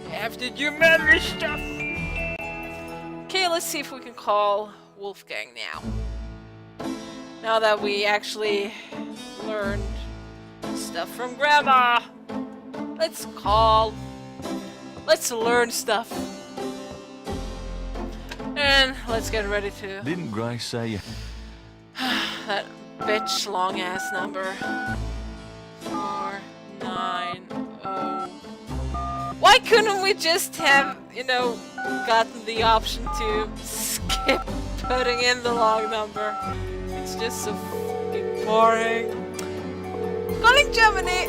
You have to do manly stuff! Okay, let's see if we can call Wolfgang now. Now that we actually learned stuff from Grandma. Let's learn stuff. And let's get ready to... Didn't Grace say you... that bitch long ass number. 490. Why couldn't we just have, you know, gotten the option to skip putting in the long number? It's just so fucking boring. Calling Germany!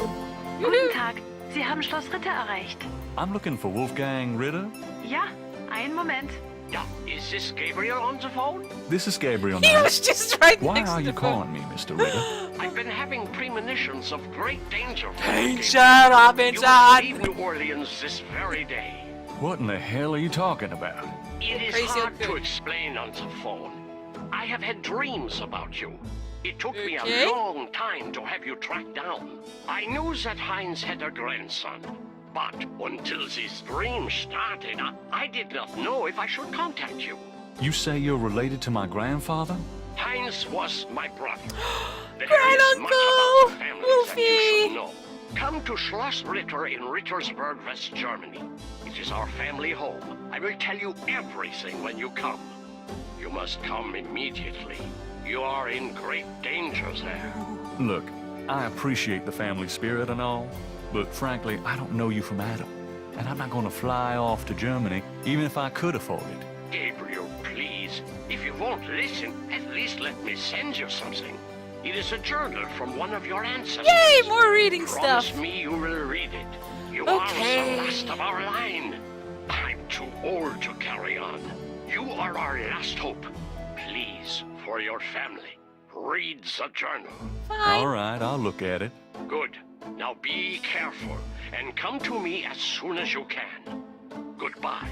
Guten Tag, Sie haben Schloss Ritter erreicht. I'm looking for Wolfgang Ritter. Ja, einen Moment. Yeah, is this Gabriel on the phone? This is Gabriel He Knight. was just right Why next are to you the phone. calling me, Mr. Ritter? I've been having premonitions of great danger. Danger, You will Robinson! leave New Orleans this very day. What in the hell are you talking about? It is Crazy hard good. to explain on the phone. I have had dreams about you. It took me Okay. a long time to have you tracked down. I knew that Heinz had a grandson. But until this dream started, I did not know if I should contact you. You say you're related to my grandfather? Heinz was my brother. There is Granduncle! much about the family that Wolfie! you should know. Come to Schloss Ritter in Rittersberg, West Germany. It is our family home. I will tell you everything when you come. You must come immediately. You are in great danger there. Look, I appreciate the family spirit and all, but frankly, I don't know you from Adam. And I'm not gonna fly off to Germany, even if I could afford it. Gabriel, please. If you won't listen, at least let me send you something. It is a journal from one of your ancestors. Yay, more reading Promise stuff. me you will read it. You Okay. are the last of our line. I'm too old to carry on. You are our last hope. Please, for your family, read the journal. All right, I'll look at it. Good. Now be careful and come to me as soon as you can. Goodbye.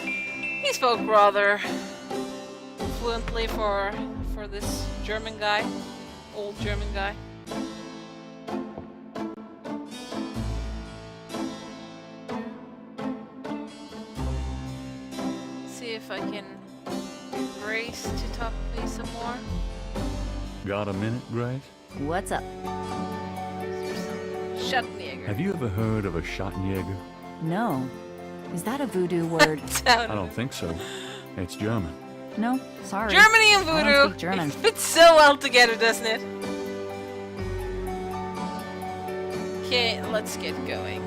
He spoke rather fluently for this German guy, old German guy. See if I can Grace to talk to me some more. Got a minute, Grace? What's up? Schattenjäger. Have you ever heard of a Schattenjäger? No. Is that a voodoo word? I don't think so. It's German. No, sorry. Germany and I don't voodoo. speak German. It fits so well together, doesn't it? Okay, let's get going.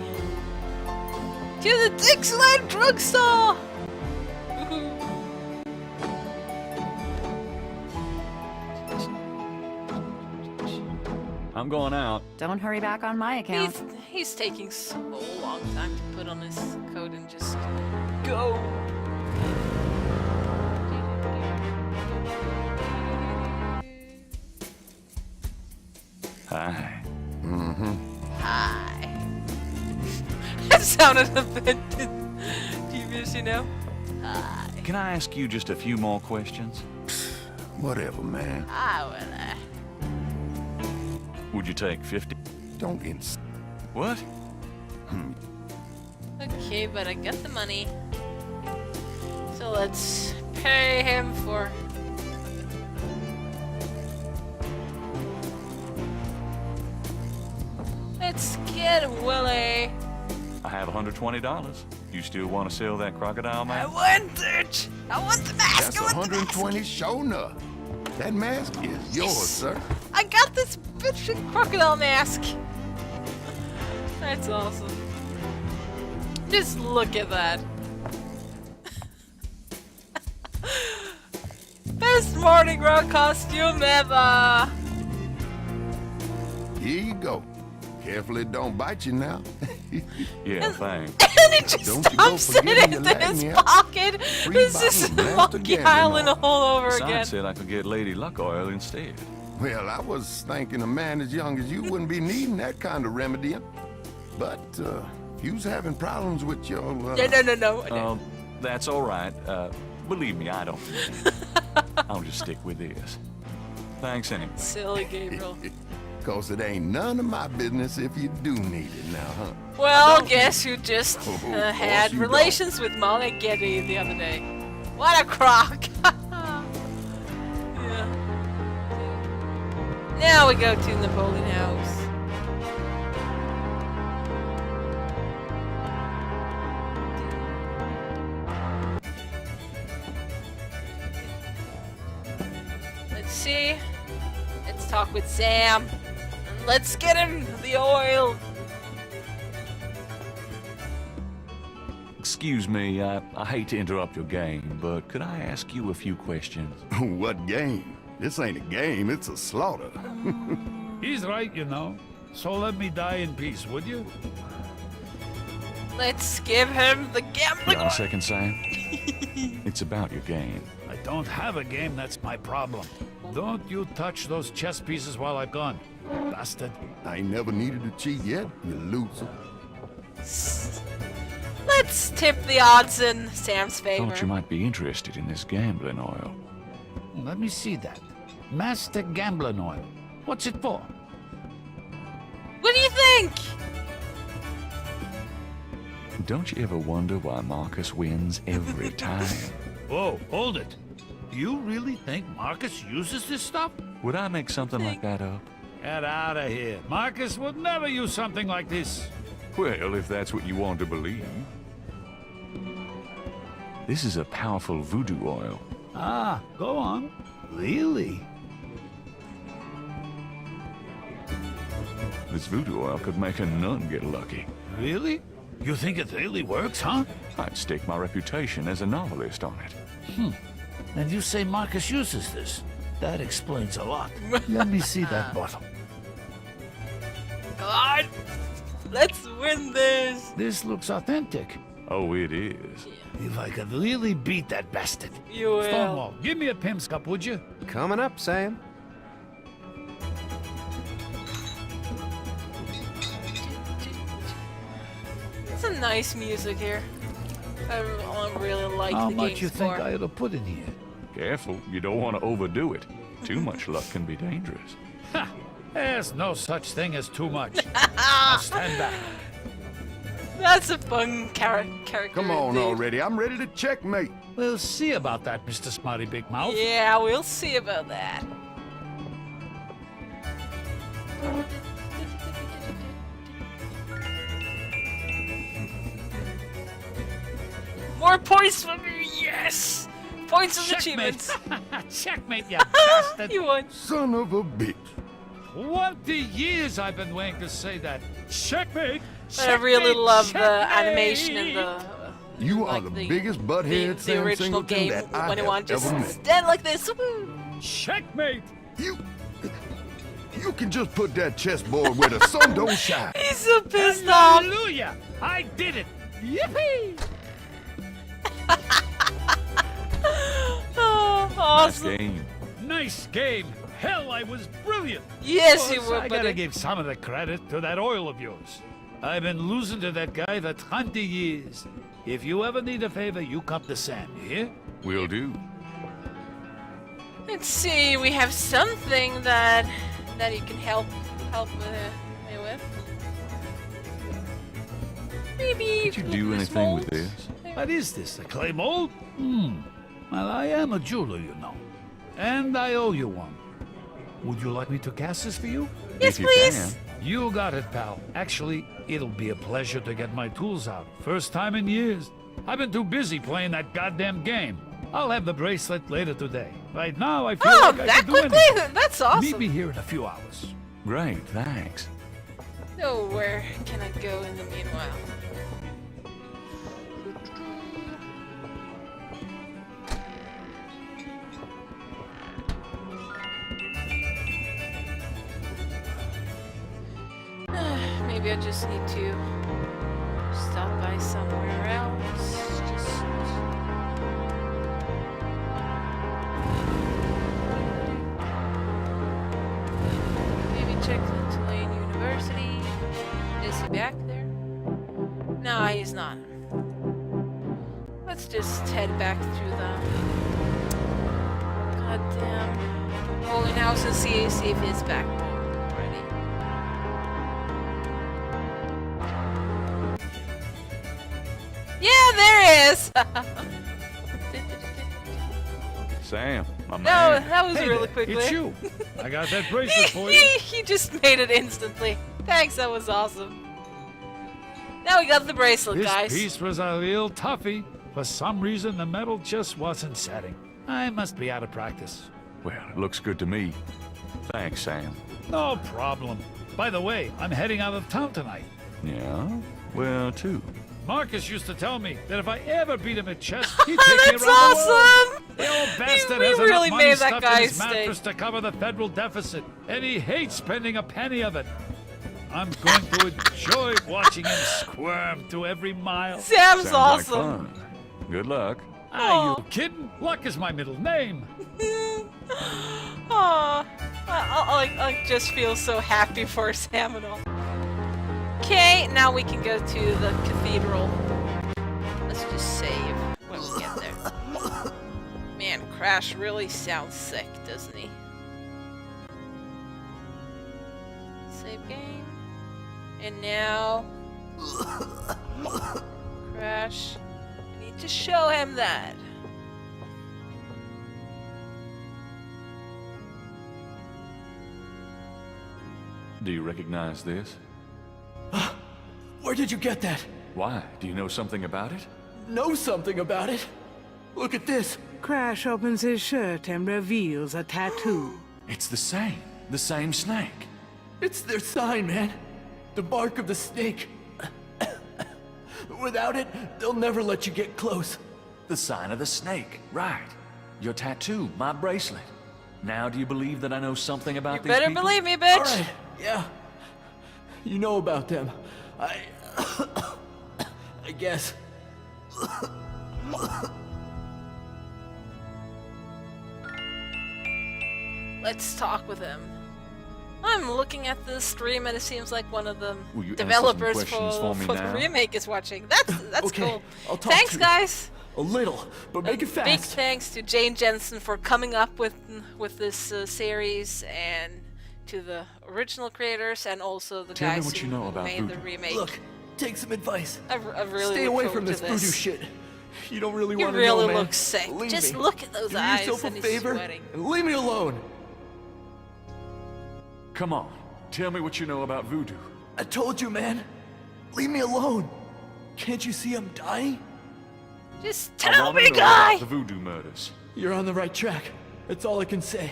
To the Dixieland drugstore! Woohoo. I'm going out. Don't hurry back on my account. He's taking so long time to put on his coat and just go. Hi. Hi. That sounded a bit devious, you know? Hi. Can I ask you just a few more questions? Whatever, man. Would you take 50? Don't What? Okay, but I got the money. So let's pay him for... Let's get Willie. I have $120. You still want to sell that crocodile I mask? want it! I want the mask! That's I want 120 show enough. That mask is yours, sir. I got this bitchin' crocodile mask! That's awesome. Just look at that. Best Mardi Gras costume ever! Here you go. Carefully don't bite you now. Yeah, thanks. And he just Don't you go dumps it forgetting into your his lagniappe. pocket! Free This bottle is of Master Monkey Gambling Island oil. all over Besides, again. said I could get Lady Luck oil instead. Well, I was thinking a man as young as you wouldn't be needing that kind of remedy. But, if you's having problems with your, No. That's all right. Believe me, I don't need it. I'll just stick with this. Thanks anyway. Silly Gabriel. Cause it ain't none of my business if you do need it now, huh? Well, guess who just Of had course you relations with Molly Getty the other day? What a crock! Yeah. Now we go to Napoleon House. Let's see. Let's talk with Sam. And let's get him the oil. Excuse me, I hate to interrupt your game, but could I ask you a few questions? What game? This ain't a game, it's a slaughter. He's right, you know. So let me die in peace, would you? Let's give him the gambling Got a oil. second, Sam? It's about your game. I don't have a game, that's my problem. Don't you touch those chess pieces while I'm gone, bastard. I ain't never needed to cheat yet, you loser. Let's tip the odds in Sam's favor. Thought you might be interested in this gambling oil. Let me see that. Master Gambling Oil. What's it for? What do you think? Don't you ever wonder why Marcus wins every time? Whoa, hold it. You really think Marcus uses this stuff? Would I make something like that up? Get out of here. Marcus would never use something like this. Well, if that's what you want to believe. This is a powerful voodoo oil. Ah, go on. Really? This voodoo oil could make a nun get lucky. Really? You think it really works, huh? I'd stake my reputation as a novelist on it. And you say Marcus uses this? That explains a lot. Let me see that bottle. Come on. Let's win this. This looks authentic. Oh, it is. If I could really beat that bastard. You will. Stonewall, give me a Pim's cup, would you? Coming up, Sam. It's a nice music here. I really like How the much game you score. think I ought to put in here? Careful, you don't want to overdo it. Too much luck can be dangerous. Ha! There's no such thing as too much. Now stand back. That's a fun character. Come on indeed. already, I'm ready to checkmate. We'll see about that, Mr. Smarty Big Mouth. Yeah, we'll see about that. More points for me, yes! Points of achievements. Checkmate, you bastard. You won. Son of a bitch. 20 years I've been waiting to say that. Checkmate! But I really love the checkmate. animation and the... You are the biggest butthead the Sam original Singleton game that I when it have want just ever met. stand like this. Woo. Checkmate! You can just put that chessboard where the sun don't shine. He's so pissed off. Hallelujah! I did it! Yippee! Oh, awesome. Nice game. Nice game. Hell, I was brilliant. Yes, Of you course, were, I gotta buddy. give some of the credit to that oil of yours. I've been losing to that guy for 20 years. If you ever need a favor, you come to Sam, you hear? Will do. Let's see, we have something that you can help me with. Maybe Did you do anything with this? What is this, a clay mold? Well, I am a jeweler, you know. And I owe you one. Would you like me to cast this for you? Yes, If you please. You got it, pal. Actually, it'll be a pleasure to get my tools out. First time in years. I've been too busy playing that goddamn game. I'll have the bracelet later today. Right now, I feel Oh, like I that can do quickly? anything. That's awesome. Meet me here in a few hours. Great, thanks. So where can I go in the meanwhile? Maybe I just need to stop by somewhere else. Just... Maybe check the Tulane University. Is he back there? No, he's not. Let's just head back through the goddamn polling house and see if he's back already. Yeah, there he is! Sam, my No, man. that was Hey really there, quickly. it's you. I got that bracelet for you. He just made it instantly. Thanks, that was awesome. Now we got the bracelet, This guys. piece was a real toughie. For some reason, the metal just wasn't setting. I must be out of practice. Well, it looks good to me. Thanks, Sam. No problem. By the way, I'm heading out of town tonight. Yeah? Where to? Marcus used to tell me that if I ever beat him at chess, he'd take me That's around the world. awesome! The old bastard we has really enough money made that stuffed guy in his stay. mattress to cover the federal deficit, and he hates spending a penny of it. I'm going to enjoy watching him squirm through every mile. Sam's Sounds awesome. like fun. Good luck. Are you kidding? Luck is my middle name. Aw, I just feel so happy for Sam and all. Okay, now we can go to the cathedral. Let's just save when we get there. Man, Crash really sounds sick, doesn't he? Save game. And now... Crash. I need to show him that. Do you recognize this? Where did you get that? Why? Do you know something about it? Know something about it? Look at this. Crash opens his shirt and reveals a tattoo. It's the same snake. It's their sign, man. The bark of the snake. Without it, they'll never let you get close. The sign of the snake, right. Your tattoo, my bracelet. Now do you believe that I know something about You these better people? believe me, bitch. All right, yeah. You know about them. I guess. Let's talk with him. I'm looking at the stream and it seems like one of the Will you answer some developers questions for me the now? remake is watching. That's Okay, cool. I'll talk Thanks, to you. guys. A little, but make it fast. Big thanks to Jane Jensen for coming up with this series, and to the original creators, and also the Tell me guys what you know who about made the voodoo. remake. Look, take some advice. I really Stay look away forward from this to voodoo shit. You don't really You want to know, really man. look sick. Believe Just me. look at those Do eyes yourself and a he's favor sweating. and leave me alone. Come on, tell me what you know about voodoo. I told you, man. Leave me alone. Can't you see I'm dying? Just I tell wanna me, know guy! about the voodoo murders. You're on the right track. That's all I can say.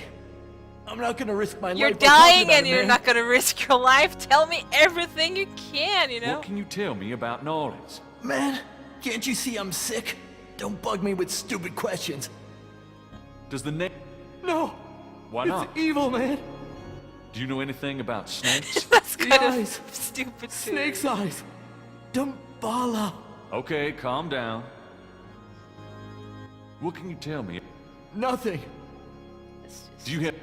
I'm not gonna risk my You're life by talking dying about and it, you're man. not gonna risk your life. Tell me everything you can, you know? What can you tell me about New Orleans? Man, can't you see I'm sick? Don't bug me with stupid questions. Does the name... No! Why It's not? evil, man! Do you know anything about snakes? That's The kind of eyes. stupid too. Snake's eyes! Damballa! Okay, calm down. What can you tell me? Nothing. Do you have...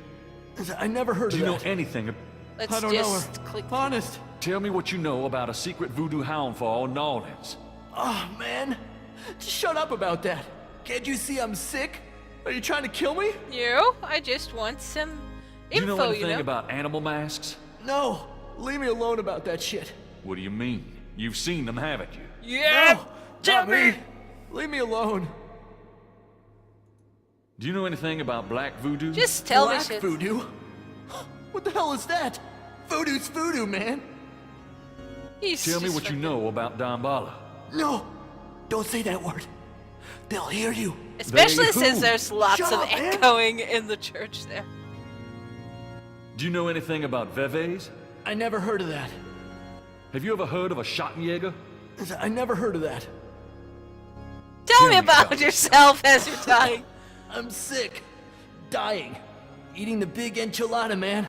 I never heard Do of you know that. anything... Let's I don't know just her. click. Honest. Tell me what you know about a secret voodoo hound fall in New Orleans. Oh, man. Just shut up about that. Can't you see I'm sick? Are you trying to kill me? You? I just want some Do you know info, anything you know? about animal masks? No. Leave me alone about that shit. What do you mean? You've seen them, haven't you? Yeah! No, not me. Leave me alone. Do you know anything about black voodoo? Just tell Black me shit. voodoo? What the hell is that? Voodoo's voodoo, man. He's Tell me just what you fucking- know about Damballa. No. Don't say that word. They'll hear you. Especially They since who? there's lots Shut of up, man. echoing in the church there. Do you know anything about Veves? I never heard of that. Have you ever heard of a Schottenjäger? I never heard of that. Tell me me about about yourself as you're dying. I'm sick. Dying. Eating the big enchilada, man.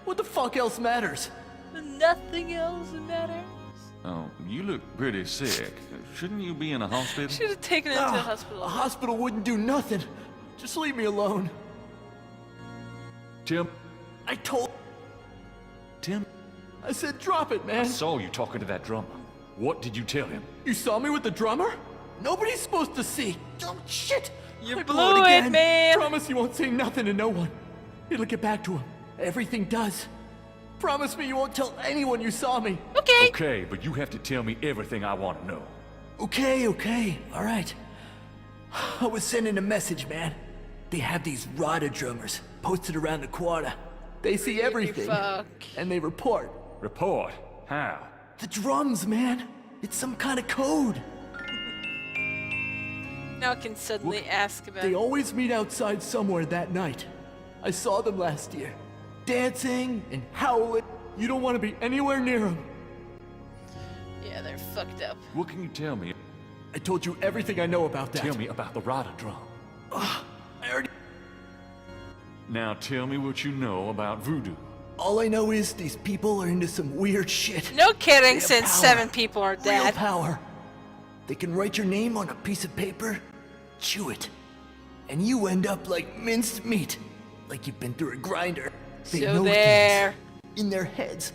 What the fuck else matters? Nothing else matters. Oh, you look pretty sick. Shouldn't you be in a hospital? Should have taken him to the Ah, hospital. A hospital wouldn't do nothing. Just leave me alone. Tim, I told... Tim, I said drop it, I man. saw you talking to that drummer. What did you tell him? You saw me with the drummer? Nobody's supposed to see. Oh, shit. You I blew it, again. man. Promise you won't say nothing to no one. It'll get back to him. Everything does. Promise me you won't tell anyone you saw me. Okay. Okay, but you have to tell me everything I want to know. Okay. All right. I was sending a message, man. They have these rada drummers posted around the quarter. They see everything. Fuck. And they report. Report? How? The drums, man. It's some kind of code. Now I can suddenly ask about They always meet outside somewhere that night. I saw them last year. Dancing and howling. You don't want to be anywhere near them. Yeah, they're fucked up. What can you tell me? I told you everything I know about that. Tell me about the Rada drum. I already... Now tell me what you know about voodoo. All I know is these people are into some weird shit. No kidding, They have since power. 7 people are Real dead. power. They can write your name on a piece of paper, chew it, and you end up like minced meat. Like you've been through a grinder. They So know there. things in their heads.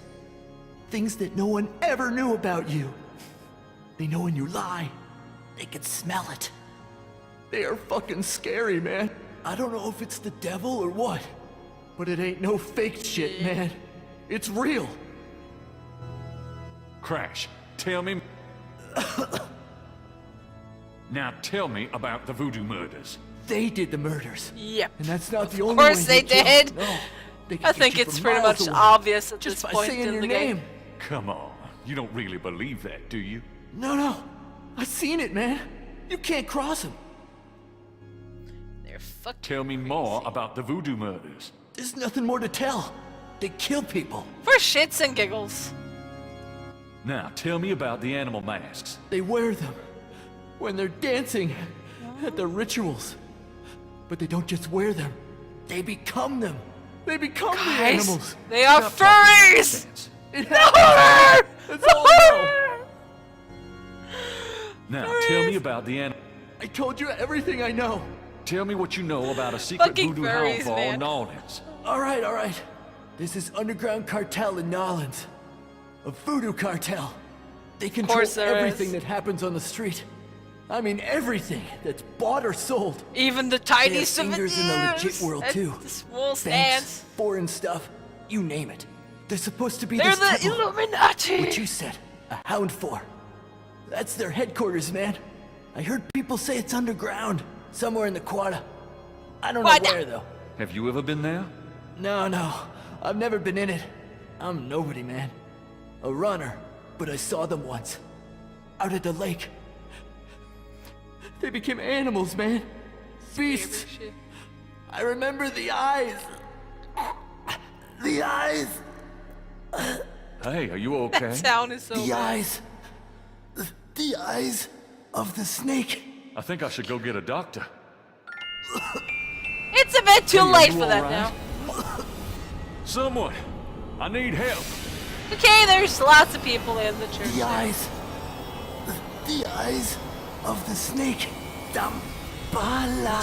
Things that no one ever knew about you. They know when you lie. They can smell it. They are fucking scary, man. I don't know if it's the devil or what, but it ain't no fake shit, man. It's real. Crash, tell me... Now tell me about the voodoo murders. They did the murders. Yep. And that's not the Of only way course they killed. did. No. They can I get think you it's from pretty miles much away. obvious at Just this by point saying in your the name. game. Come on, you don't really believe that, do you? No. I seen it, man. You can't cross them. They're fucking Tell me more about the voodoo murders. There's nothing more to tell. They kill people. For shits and giggles. Now tell me about the animal masks. They wear them when they're dancing at their rituals. But they don't just wear them. They become them. They become the Guys, animals. they are furries! Nonsense. It happens. That's all I know. Now tell me about the animal. I told you everything I know. Tell me what you know about a secret Fucking voodoo furries, hound fall man. in New Orleans. All right. This is underground cartel in Nolans. A voodoo cartel. They control course there everything is. that happens on the street. I mean everything that's bought or sold. Even the They tiny have fingers in the legit world That's too. the small Banks, stands. foreign stuff, you name it. They're supposed to be They're this the temple. Illuminati. What you said, a hound for. That's their headquarters, man. I heard people say it's underground, somewhere in the Quada. I don't know where though. Have you ever been there? No, I've never been in it. I'm nobody, man. A runner, but I saw them once. Out at the lake. They became animals, man. Beasts. I remember the eyes. The eyes. Hey, are you okay? That sound is so The bad. eyes. The eyes of the snake. I think I should go get a doctor. It's a bit too Hey, are late you for that all now. right? Someone, I need help. Okay, there's lots of people in the church. The eyes. The eyes of the snake. Dambala.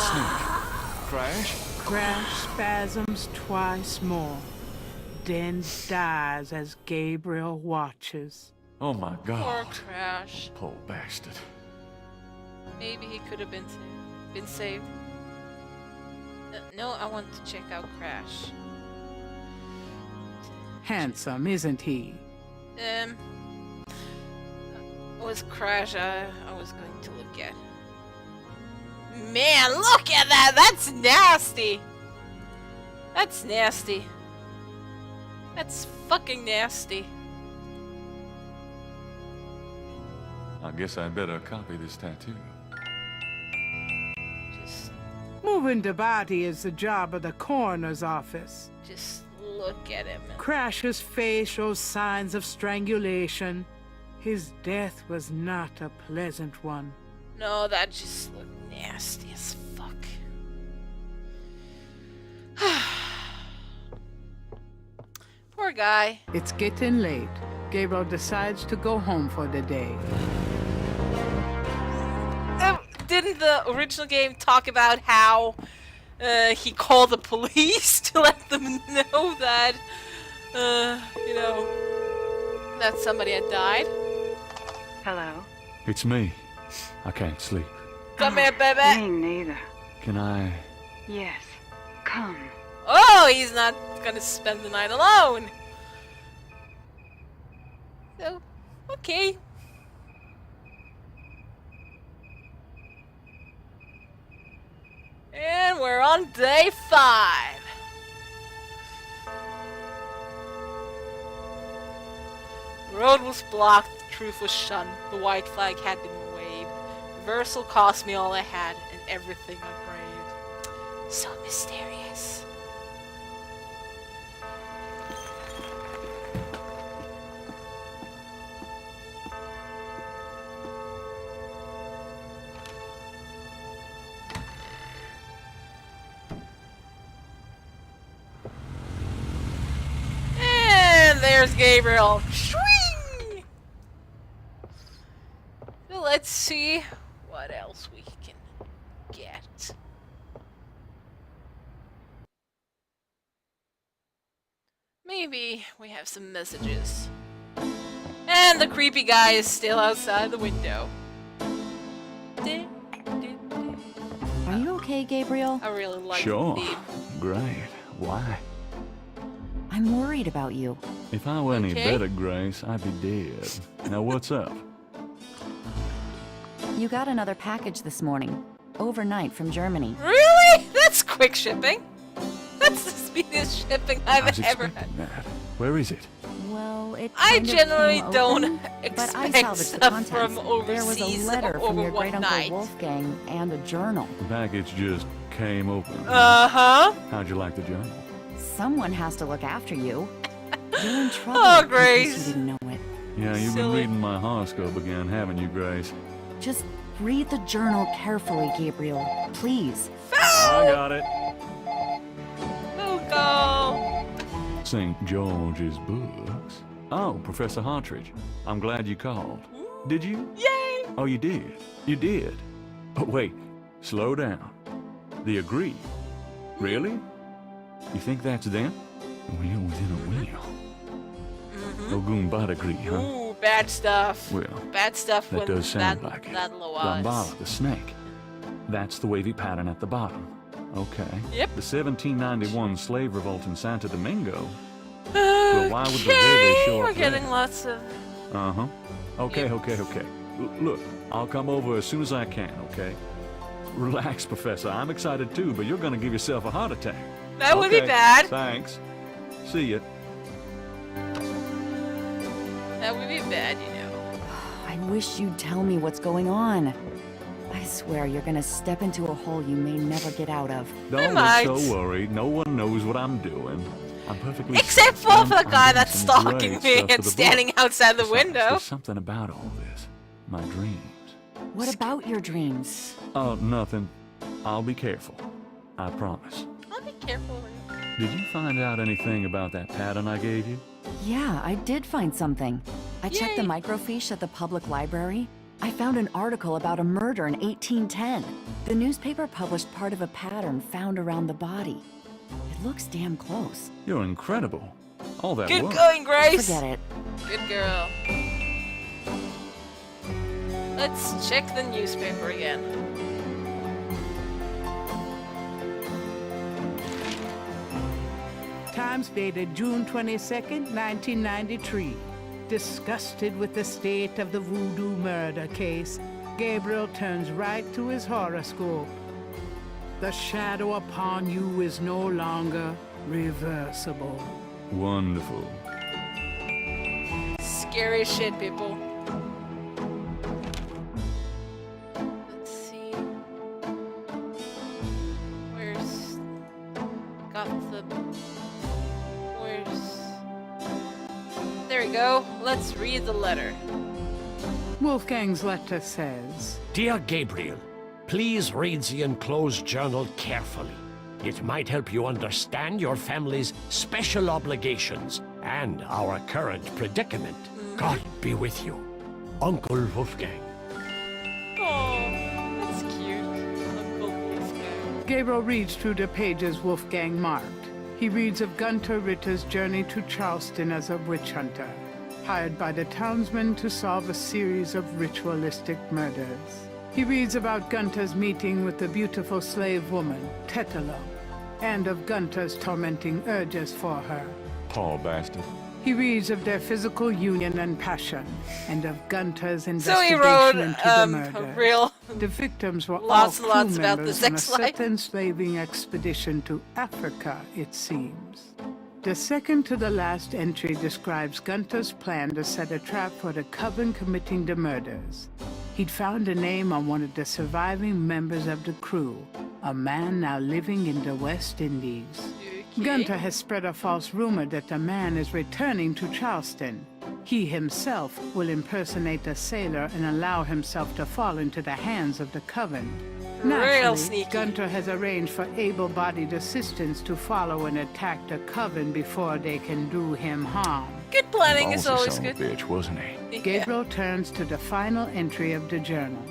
Crash? Crash spasms twice more, then dies as Gabriel watches. Oh my Poor God. Crash. Poor bastard. Maybe he could have been saved. No, I want to check out Crash. Handsome, isn't he? Was Crash I was going to look at. Man, look at that! That's nasty! That's nasty. That's fucking nasty. I guess I'd better copy this tattoo. Moving the body is the job of the coroner's office. Just look at him. Crash's face shows signs of strangulation. His death was not a pleasant one. No, that just looked nasty as fuck. Poor guy. It's getting late. Gabriel decides to go home for the day. Didn't the original game talk about how he called the police to let them know that, you know, that somebody had died? Hello? It's me. I can't sleep. Come here, baby. Me neither. Can I? Yes. Come. Oh, he's not gonna spend the night alone. So, okay. And we're on day 5. The road was blocked, the truth was shunned, the white flag had been waved. Reversal cost me all I had and everything I craved. So mysterious. And there's Gabriel. Shwing! So let's see what else we can get. Maybe we have some messages. And the creepy guy is still outside the window. Are you okay, Gabriel? I really like Sure. the theme. Great. Why? I'm worried about you. If I were any Okay. better, Grace, I'd be dead. Now what's up? You got another package this morning. Overnight from Germany. Really? That's quick shipping. That's the speediest shipping I I've was ever expecting that. Where is it? Well, it I kind of generally came don't open, but I expect salvaged the stuff contents. from There was overseas a letter from over your one great uncle night. Wolfgang and a journal. The package just came open. Uh-huh. How'd you like the journal? Someone has to look after you. You're in trouble. Oh, in case Grace. You didn't know it. Yeah, you've been Silly. reading my horoscope again, haven't you, Grace? Just read the journal carefully, Gabriel. Please. I got it. Go. St. George's books. Oh, Professor Hartridge. I'm glad you called. Did you? Yay! Oh, you did. You did. But wait, slow down. The Agree. Really? You think that's them? Wheel within a wheel. Mm-hmm. Ogun Bad Agree, huh? Ooh, Bad stuff. Well, Bad stuff that when does sound that, like it. that low Gambara, eyes. the snake. That's the wavy pattern at the bottom. Okay. Yep. The 1791 slave revolt in Santo Domingo. Well, why would the wavy show up We're getting there? lots of... Uh-huh. Okay, okay. Look, I'll come over as soon as I can, okay? Relax, Professor. I'm excited too, but you're gonna give yourself a heart attack. That would be bad. Thanks. See ya. That would be bad, you know. I wish you'd tell me what's going on. I swear you're gonna step into a hole you may never get out of. Don't might. be so worried. No one knows what I'm doing. I'm perfectly Except safe. for the I'm guy doing that's some stalking great me stuff for and the standing book. outside the Besides, window. There's something about all this. My dreams. What about your dreams? Oh, nothing. I'll be careful. I promise. I'll be careful. Did you find out anything about that pattern I gave you? Yeah, I did find something. I checked the Yay. microfiche at the public library. I found an article about a murder in 1810. The newspaper published part of a pattern found around the body. It looks damn close. You're incredible. All that Good work. going, Grace. Forget it. Good girl. Let's check the newspaper again. Times dated June 22nd, 1993. Disgusted with the state of the voodoo murder case, Gabriel turns right to his horoscope. The shadow upon you is no longer reversible. Wonderful. Scary shit, people. Let's see. Where's... Got the... Where's... There we go. Let's read the letter. Wolfgang's letter says, Dear Gabriel, please read the enclosed journal carefully. It might help you understand your family's special obligations and our current predicament. God be with you. Uncle Wolfgang. Oh, that's cute. Uncle Wolfgang. Gabriel reads through the pages Wolfgang marked. He reads of Gunter Ritter's journey to Charleston as a witch hunter, hired by the townsmen to solve a series of ritualistic murders. He reads about Gunter's meeting with the beautiful slave woman, Tetelo, and of Gunter's tormenting urges for her. Poor bastard. He reads of their physical union and passion, and of Gunter's So he investigation wrote into the murder. a real The victims were lots all and crew lots about the members on a sex life. certain slaving expedition to Africa, it seems. The second to the last entry describes Gunter's plan to set a trap for the coven committing the murders. He'd found a name on one of the surviving members of the crew, a man now living in the West Indies. Gunter has spread a false rumor that the man is returning to Charleston. He himself will impersonate a sailor and allow himself to fall into the hands of the coven. Real Naturally, sneaky. Gunter has arranged for able-bodied assistants to follow and attack the coven before they can do him harm. Good planning is Ballsy always son of good. a bitch, wasn't he? Gabriel turns to the final entry of the journal.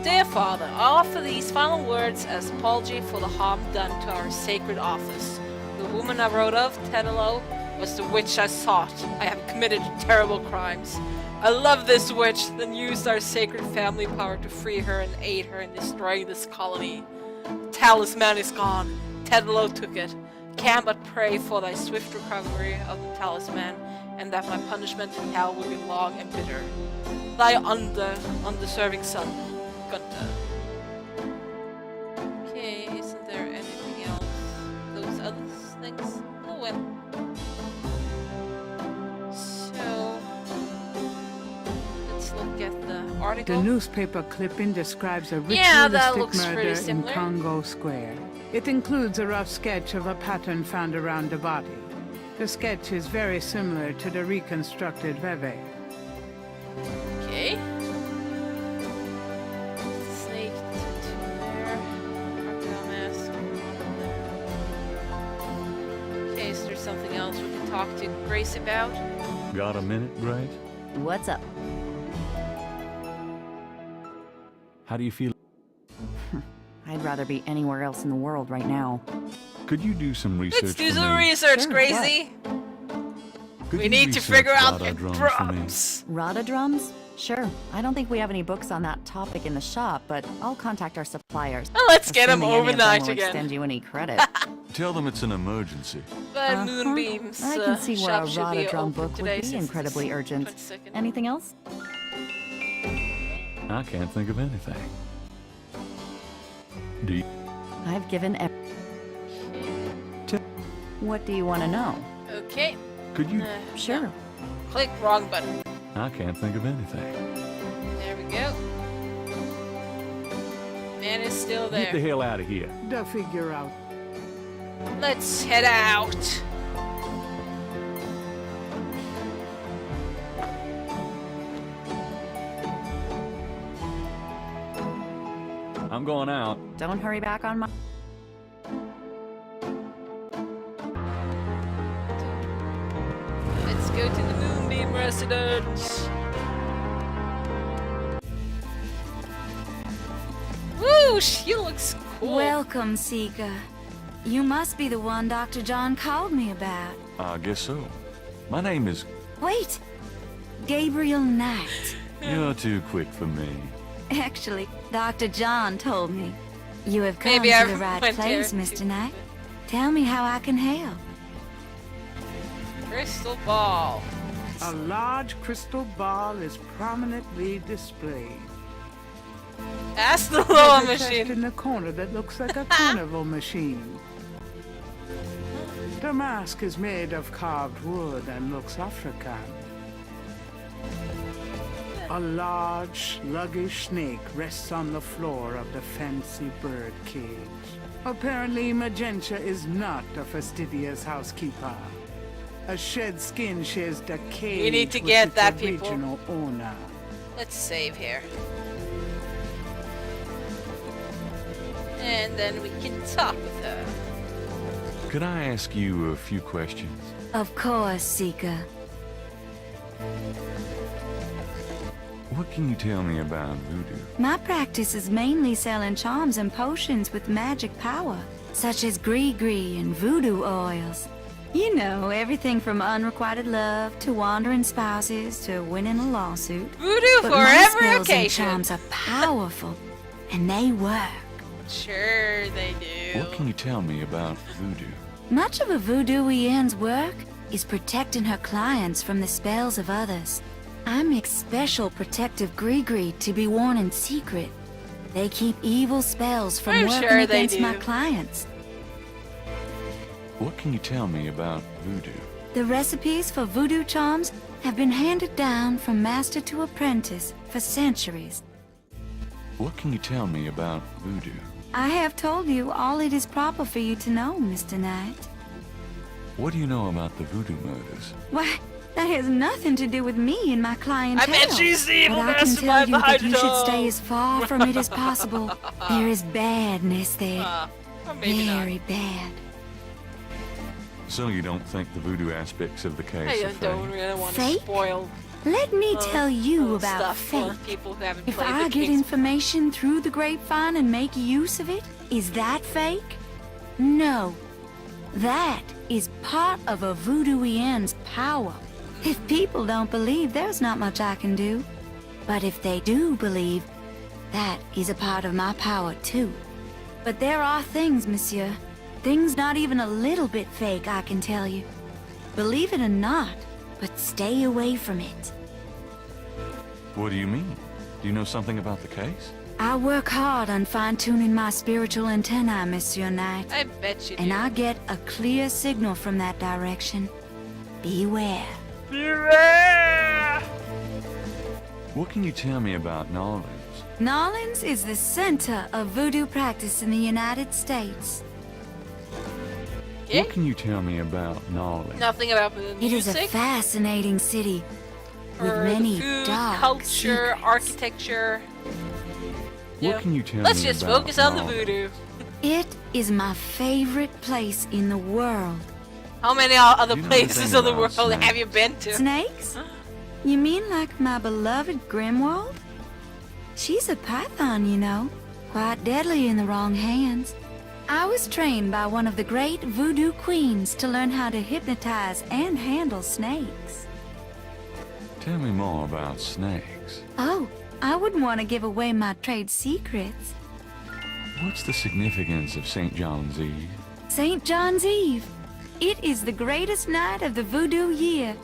Dear Father, I offer these final words as apology for the harm done to our sacred office. The woman I wrote of, Tetelo, was the witch I sought. I have committed terrible crimes. I love this witch, then used our sacred family power to free her and aid her in destroying this colony. The talisman is gone. Tetelo took it. Can but pray for thy swift recovery of the talisman, and that my punishment in hell will be long and bitter. Thy undeserving son, Gunter. Okay, isn't there anything else? Those other things? Oh well. So, let's look at the article. The newspaper clipping describes a Yeah, that ritualistic looks pretty murder in similar. Congo Square. It includes a rough sketch of a pattern found around the body. The sketch is very similar to the reconstructed Veve. Okay. Snake tattoo there. Crocodile mask. Okay, is there something else we can talk to Grace about? Got a minute, Grace? What's up? How do you feel? I'd rather be anywhere else in the world right now. Could you do some research Let's do for some me? research, Sure, Gracie. We need to figure out the drums. Rada drums? Sure. I don't think we have any books on that topic in the shop, but I'll contact our suppliers. Oh, let's get them Assuming any of them overnight will again. Extend you any credit. Tell them it's an emergency. But Moonbeam's I can see where a shop should Rada be drum open book today would be since incredibly it's urgent. 22nd. Anything else? I can't think of anything. Do you? I've given. What do you want to know? Okay. Could you? Sure. No. Click wrong button. I can't think of anything. There we go. Man is still Get the there. hell out of here. To figure out. Let's head out. I'm going out. Don't hurry back on my. Let's go to the Moonbeam residence. Woo, she looks cool. Welcome, Sika. You must be the one Dr. John called me about. I guess so. My name is... Wait! Gabriel Knight. You're too quick for me. Actually, Dr. John told me. You have come Maybe to I the right went place, there Mr. Knight. Tell me how I can help. Crystal ball. A large crystal ball is prominently displayed. That's the Loa There's a chest machine. in the corner that looks like a carnival machine. The mask is made of carved wood and looks African. A large, sluggish snake rests on the floor of the fancy bird cage. Apparently, Magenta is not a fastidious housekeeper. A shed skin shares the cage We need to with get its that, people. original owner. Let's save here. And then we can talk with her. Could I ask you a few questions? Of course, Sika. What can you tell me about voodoo? My practice is mainly selling charms and potions with magic power, such as gree-gree and voodoo oils. You know, everything from unrequited love to wandering spouses to winning a lawsuit. Voodoo But for my every spells and occasion. charms are powerful, and they work. Sure they do. What can you tell me about voodoo? Much of a voodooienne's work is protecting her clients from the spells of others. I make special protective gree-gree to be worn in secret. They keep evil spells from I'm working sure they against my do. clients. What can you tell me about voodoo? The recipes for voodoo charms have been handed down from master to apprentice for centuries. What can you tell me about voodoo? I have told you all it is proper for you to know, Mr. Knight. What do you know about the voodoo murders? Why, that has nothing to do with me and my clientele. I bet she's the evil But I can tell mastermind you that behind you it should all. stay as far from it as possible. There is badness there. Or maybe not. Very bad. So you don't think the voodoo aspects of the case I are don't fake? really want to Fake? spoil Let me tell you about stuff for fate. people who haven't If played I the get games. information through the grapevine and make use of it, is that fake? No. That is part of a voodooienne's power. If people don't believe, there's not much I can do. But if they do believe, that is a part of my power too. But there are things, monsieur. Things not even a little bit fake, I can tell you. Believe it or not, but stay away from it. What do you mean? Do you know something about the case? I work hard on fine-tuning my spiritual antennae, Monsieur Knight. I bet you do. And I get a clear signal from that direction. Beware. Beware! What can you tell me about Nolans? Nolans is the center of voodoo practice in the United States. What can you tell me about Nolans? Nothing about the It is a music fascinating city with or many the food, dark culture, secrets. architecture. What can you tell Let's me just about focus on the Nolans? voodoo. It is my favorite place in the world. How many other You know places anything in the about world snakes? have you been to? Snakes? You mean like my beloved Grimwald? She's a python, you know. Quite deadly in the wrong hands. I was trained by one of the great voodoo queens to learn how to hypnotize and handle snakes. Tell me more about snakes. Oh, I wouldn't want to give away my trade secrets. What's the significance of St. John's Eve? St. John's Eve. It is the greatest night of the voodoo year.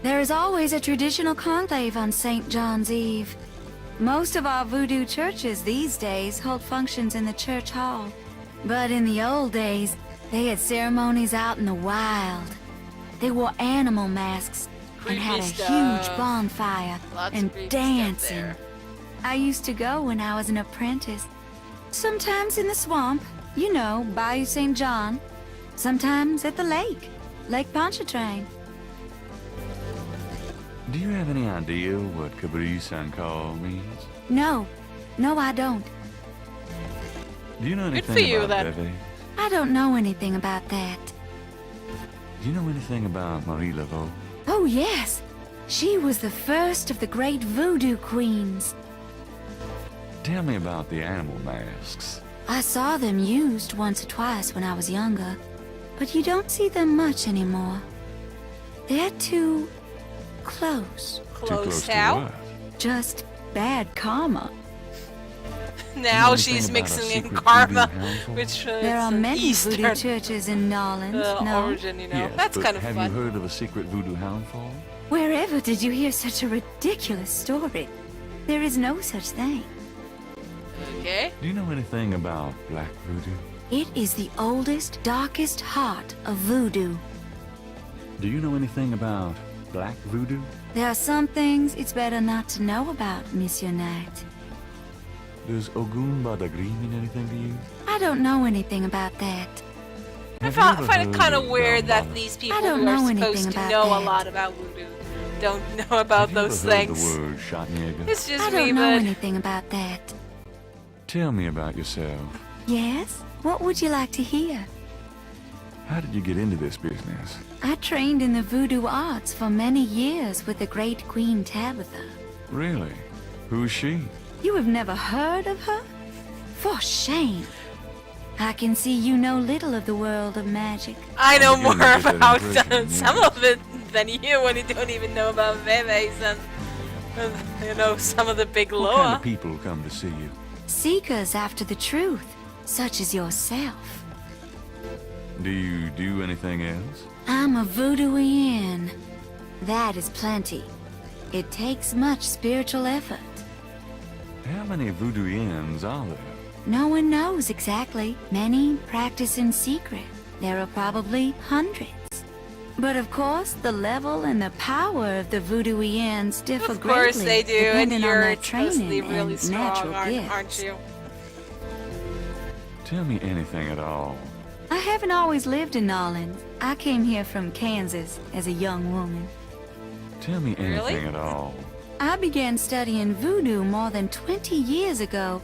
There is always a traditional conclave on St. John's Eve. Most of our voodoo churches these days hold functions in the church hall. But in the old days, they had ceremonies out in the wild. They wore animal masks and had a huge bonfire and dancing. I used to go when I was an apprentice. Sometimes in the swamp, you know, Bayou St. John. Sometimes at the lake, Lake Pontchartrain. Do you have any idea what Cabrice and Call means? No, I don't. Do you know anything for you, about then. Bebe? I don't know anything about that. Do you know anything about Marie Laveau? Oh, yes. She was the first of the great voodoo queens. Tell me about the animal masks. I saw them used once or twice when I was younger, but you don't see them much anymore. They're too close. Close to how? what? Just bad karma. Now anything she's about a mixing in secret karma, voodoo handful? which There are many Eastern voodoo churches in Nolans, no? origin, you know. Yes, That's but kind of have fun. you heard of a secret voodoo houndfall? Wherever did you hear such a ridiculous story? There is no such thing. Okay. Do you know anything about black voodoo? It is the oldest, darkest heart of voodoo. Do you know anything about black voodoo? There are some things it's better not to know about, Monsieur Knight. Does Ogun Badagri mean anything to you? I don't know anything about that. I Have you find ever it kind heard of weird that Dambada? these people don't who are know anything supposed to about know a that. lot about voodoo don't know about Have you those ever heard things. the word Schattenjäger? It's just I me, don't know but anything about that. Tell me about yourself. Yes? What would you like to hear? How did you get into this business? I trained in the voodoo arts for many years with the great Queen Tabitha. Really? Who's she? You have never heard of her? For shame. I can see you know little of the world of magic. I know You're more gonna get that about impression, some yeah. of it than you when you don't even know about Veves and, you know, some of the big What kind lore. of people come to see you? Seekers after the truth, such as yourself. Do you do anything else? I'm a voodooian. That is plenty. It takes much spiritual effort. How many voodooians are there? No one knows exactly. Many practice in secret. There are probably hundreds. But of course, the level and the power of the voodooians differ Of course greatly, they do, and depending on you're their supposedly training really and strong, natural aren't gifts. you? Tell me anything at all. I haven't always lived in Nolans. I came here from Kansas as a young woman. Tell me anything Really? at all. I began studying voodoo more than 20 years ago.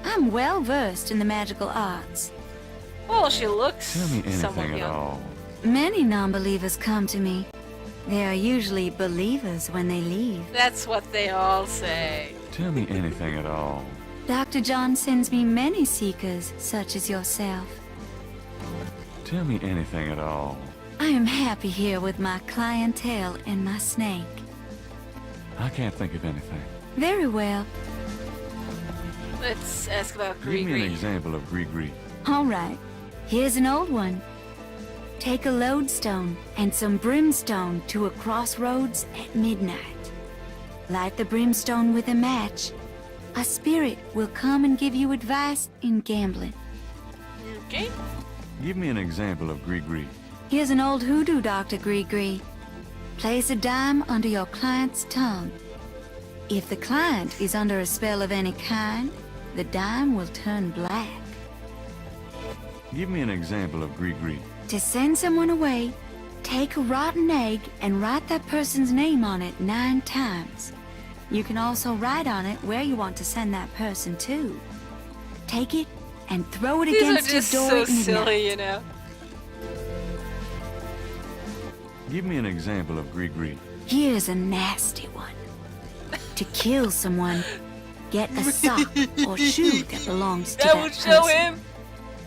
I'm well versed in the magical arts. Well, she looks Tell me somewhat anything at young. all. Many non-believers come to me. They are usually believers when they leave. That's what they all say. Tell me anything at all. Dr. John sends me many seekers, such as yourself. Tell me anything at all. I am happy here with my clientele and my snake. I can't think of anything. Very well. Let's ask about Give me an Grigri. example of Grigri. All right. Here's an old one. Take a lodestone and some brimstone to a crossroads at midnight. Light the brimstone with a match. A spirit will come and give you advice in gambling. Okay. Give me an example of Grigri. Here's an old hoodoo, Dr. Grigri. Place a dime under your client's tongue. If the client is under a spell of any kind, the dime will turn black. Give me an example of Grigri. To send someone away, take a rotten egg and write that person's name on it 9 times. You can also write on it where you want to send that person to. Take it and throw it These are against your just door so at midnight. silly, you know. Give me an example of Grigri. Here's a nasty one. To kill someone, get a sock or shoe that belongs to That that would show person. him.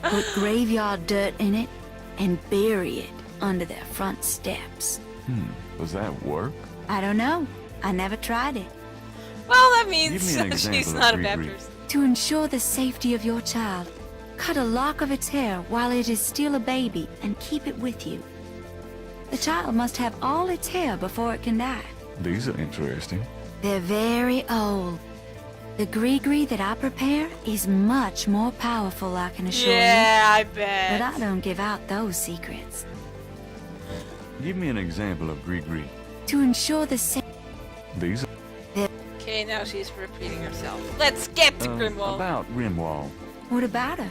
put graveyard dirt in it, and bury it under their front steps. Does that work? I don't know. I never tried it. Well, that means Give me an example she's of not a Gree bad Gree. person. To ensure the safety of your child, cut a lock of its hair while it is still a baby and keep it with you. The child must have all its hair before it can die. These are interesting. They're very old. The Gree that I prepare is much more powerful, I can assure you. Yeah, I bet. But I don't give out those secrets. Give me an example of Gree. To ensure the safety... These are... Okay, now she's repeating herself. Let's get to Grimwald. About Grimwald. What about her?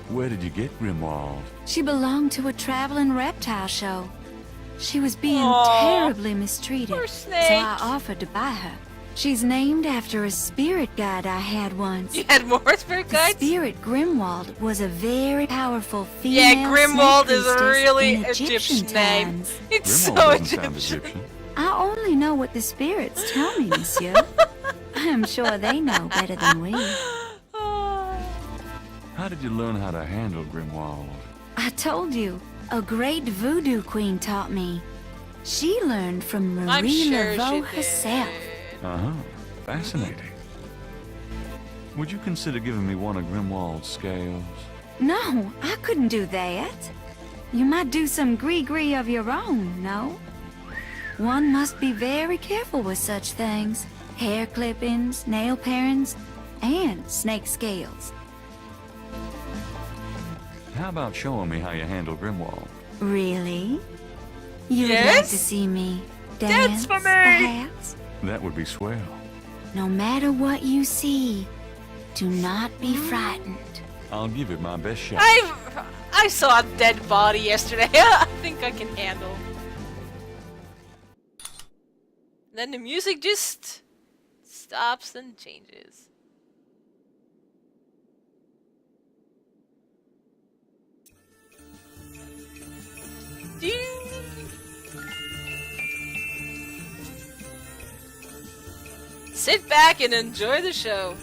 Where did you get Grimwald? She belonged to a traveling reptile show. She was being Aw, terribly mistreated, poor so Snake. I offered to buy her. She's named after a spirit guide I had once. You had more spirit The guides? spirit Grimwald was a very powerful Yeah, female Grimwald snake is a priestess really in Egyptian name. times. It's Grimwald so doesn't sound Egyptian. Egyptian. I only know what the spirits tell me, monsieur. I'm sure they know better than we. How did you learn how to handle Grimwald? I told you, a great voodoo queen taught me. She learned from I'm Marie sure she Laveau did. herself. Uh-huh. Fascinating. Would you consider giving me one of Grimwald's scales? No, I couldn't do that. You might do some gree of your own, no? One must be very careful with such things. Hair clippings, nail parings, and snake scales. How about showing me how you handle Grimwald? Really? You would like Yes? to see me Dance dance, for me! perhaps? That would be swell. No matter what you see, do not be frightened. I'll give it my best shot. I saw a dead body yesterday. I think I can handle. Then the music just stops and changes. Ding. Sit back and enjoy the show.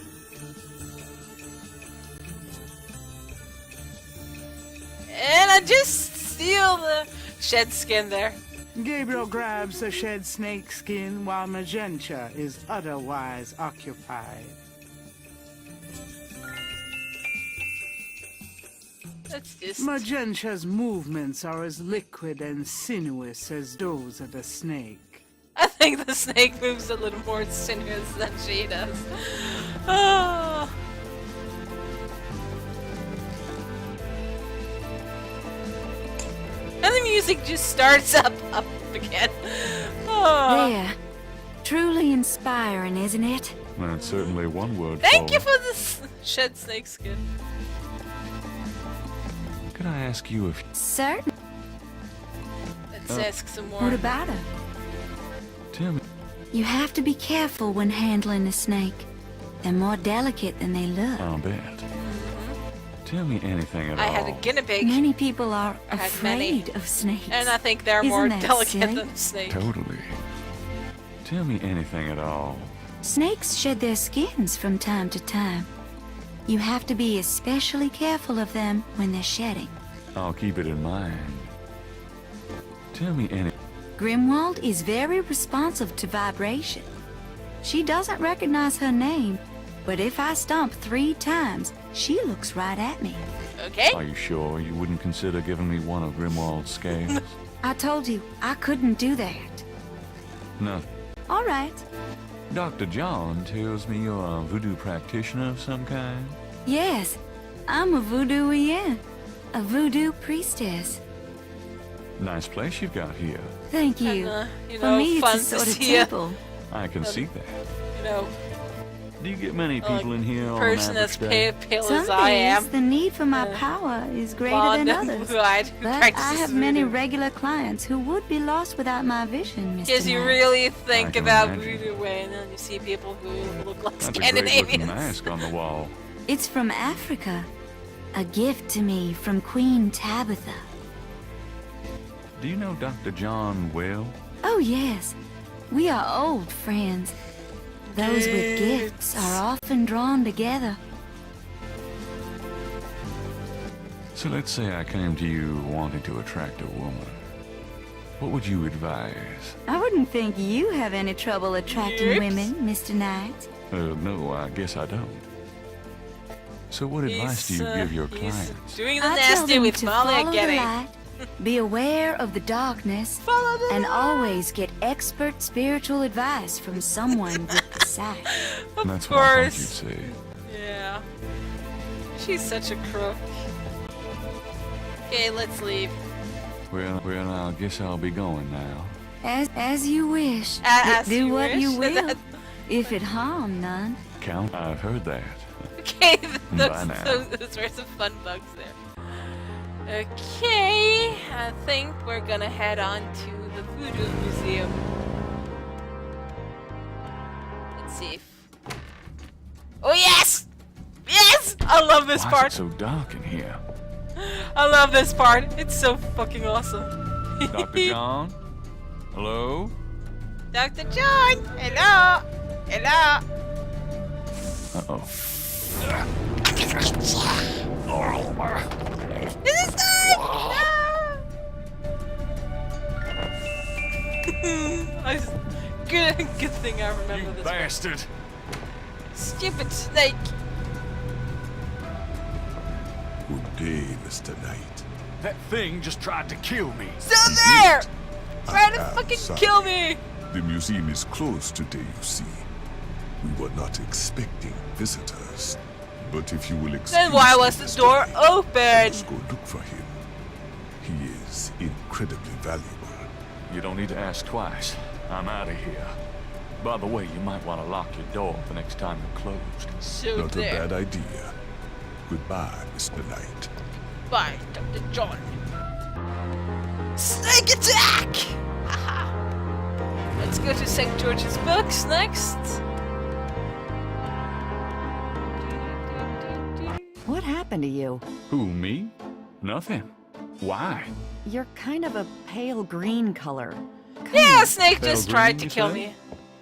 And I just steal the shed skin there. Gabriel grabs the shed snake skin while Magenta is otherwise occupied. Let's just... Magenta's movements are as liquid and sinuous as those of the snake. I think the snake moves a little more sinuous than she does. Oh. And the music just starts up again. Oh. There. Truly inspiring, isn't it? That's certainly one word Thank for you it. for this shed snake skin. Could I ask you if... Certain. Let's ask some more. What about her? Tell me... You have to be careful when handling a snake. They're more delicate than they look. I'll bet. Tell me anything at I all. had a guinea pig. Many people are I had many. afraid of snakes. And I think they're Isn't more that delicate silly? than snakes. Totally. Tell me anything at all. Snakes shed their skins from time to time. You have to be especially careful of them when they're shedding. I'll keep it in mind. Tell me any... Grimwald is very responsive to vibration. She doesn't recognize her name, but if I stomp 3 times, she looks right at me. Okay. Are you sure you wouldn't consider giving me one of Grimwald's scales? I told you, I couldn't do that. No. All right. Dr. John tells me you're a voodoo practitioner of some kind. Yes, I'm a voodooian, a voodoo priestess. Nice place you've got here. Thank you. You For know, me, fun it's a to sort of see a, temple. I can see that. you know, Do you get many people in here on an person average as day? pale Some as I am. days, the need for my power is greater blonde than and others. blue-eyed who But I practices have many voodoo. regular clients who would be lost without my vision, Mr. Because you Knight. really think can about imagine. voodoo way, and then you see people who look like That's a great looking Scandinavians. mask on the wall. It's from Africa. A gift to me from Queen Tabitha. Do you know Dr. John well? Oh, yes. We are old friends. Those with gifts are often drawn together. So let's say I came to you wanting to attract a woman. What would you advise? I wouldn't think you have any trouble attracting Yep. women, Mr. Knight. No, I guess I don't. So what advice do you give your He's clients? doing the I tell nasty them with to Molly follow the getting. light, be aware of the darkness, and always get expert spiritual advice from someone with the sight. That's Of what I course. thought you'd say. Yeah. She's such a crook. Okay, let's leave. Well, I guess I'll be going now. As you wish. As Do you what wish. you will, if it harm none. Count, I've heard that. Okay, Bye now. those were some fun bugs there. Okay, I think we're gonna head on to the Voodoo Museum. Let's see if... Oh yes! Yes! I love this Why part. is it so dark in here? I love this part. It's so fucking awesome. Dr. John? Hello? Dr. John! Hello! Hello! Uh-oh. This is not! Good thing I remember this. Bastard! Stupid snake! Good day, Mr. Knight. That thing just tried to kill me. Still there! Trying to I am fucking sorry. kill me! The museum is closed today, you see. We were not expecting visitors. But if you will excuse Then why me, was the Mr. door Knight, open? Let's go look for him. He is incredibly valuable. You don't need to ask twice. I'm out of here. By the way, you might want to lock your door the next time you're closed. So Not a there. bad idea. Goodbye, Mr. Knight. Bye, Dr. John. Snake attack! Haha. Let's go to St. George's Books next. What happened to you? Who, me? Nothing. Why? You're kind of a pale green color. Yeah, Snake Pale just tried green, to you kill say? me.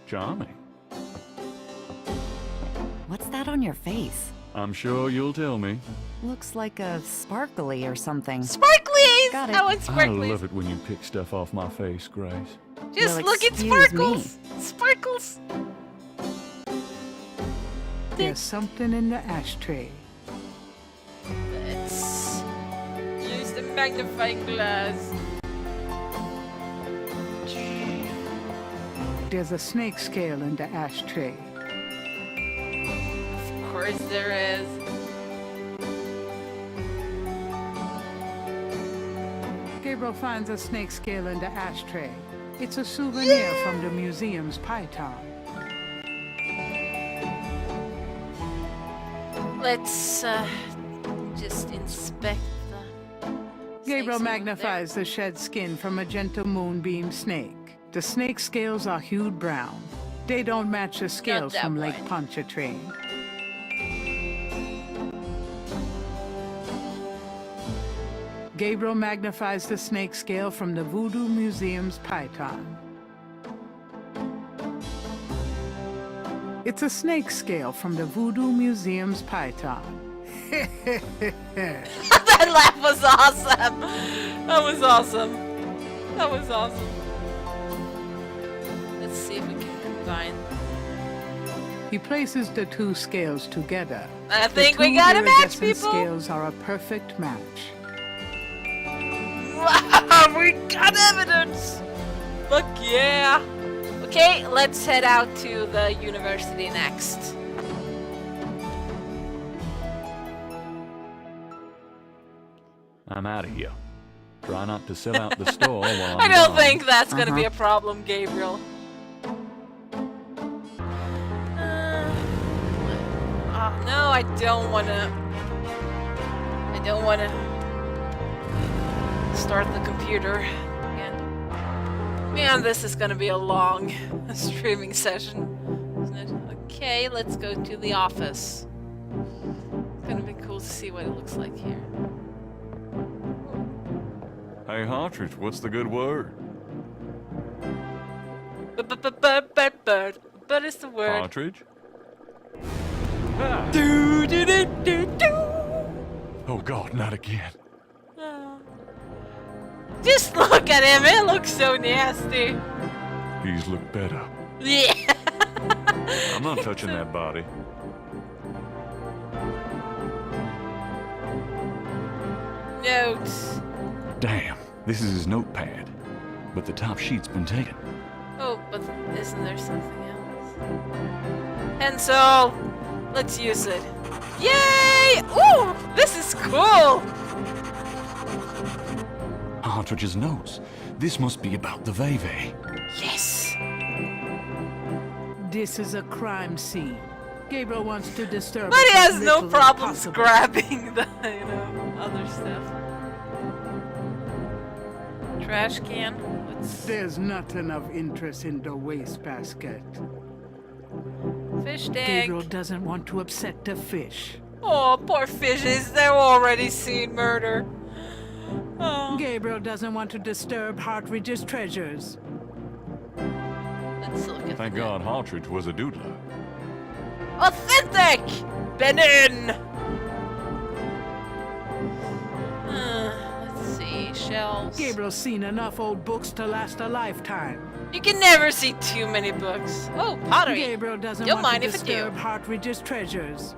Charming. What's that on your face? I'm sure you'll tell me. Looks like a sparkly or something. Sparklies! Got it. I want I sparklies. love it when you pick stuff off my face, Grace. Just Well, look at excuse sparkles! Sparkles! There's something in the ashtray. Let's use the magnifying glass. There's a snake scale in the ashtray. Of course there is. Gabriel finds a snake scale in the ashtray. It's a souvenir from the museum's python. Let's just inspect the... Gabriel snakes magnifies the shed skin from a gentle moonbeam snake. The snake scales are hued brown. They don't match the scales that from Lake one. Pontchartrain. Gabriel magnifies the snake scale from the Voodoo Museum's python. It's a snake scale from the Voodoo Museum's python. That laugh was awesome! That was awesome. That was awesome. Let's see if we can combine. He places the two scales together. I The think we two got a match, iridescent people! scales are a perfect match. Wow, we got evidence! Fuck yeah! Okay, let's head out to the university next. I'm out of here. Try not to sell out the store while I'm I don't gone. think that's gonna be a problem, Gabriel. No, I don't wanna... I don't wanna... start the computer again. Man, this is gonna be a long streaming session, isn't it? Okay, let's go to the office. It's gonna be cool to see what it looks like here. Hey, Hartridge, what's the good word? But is the word. Partridge? Do, do, do, do, do. Oh God, not again. Just look at him, it looks so nasty. He's looked better. Yeah. I'm not touching that body. Notes. Damn, this is his notepad. But the top sheet's been taken. Oh, but isn't there something else? Pencil! Let's use it. Yay! Ooh! This is cool! Partridge's notes. This must be about the Veve. Yes! This is a crime scene. Gabriel wants to disturb But it he as has no little as problems possible. grabbing the, other stuff. Trash can. There's not enough interest in the wastebasket. Fish tank. Gabriel doesn't want to upset the fish. Oh, poor fishes. They've already seen murder. Oh. Gabriel doesn't want to disturb Hartridge's treasures. Let's look at Thank God Hartridge was a doodler. Authentic! Benin! Let's see. Shelves. Gabriel's seen enough old books to last a lifetime. You can never see too many books. Oh, pottery. Gabriel doesn't Don't want mind to if I do. disturb Hartridge's treasures.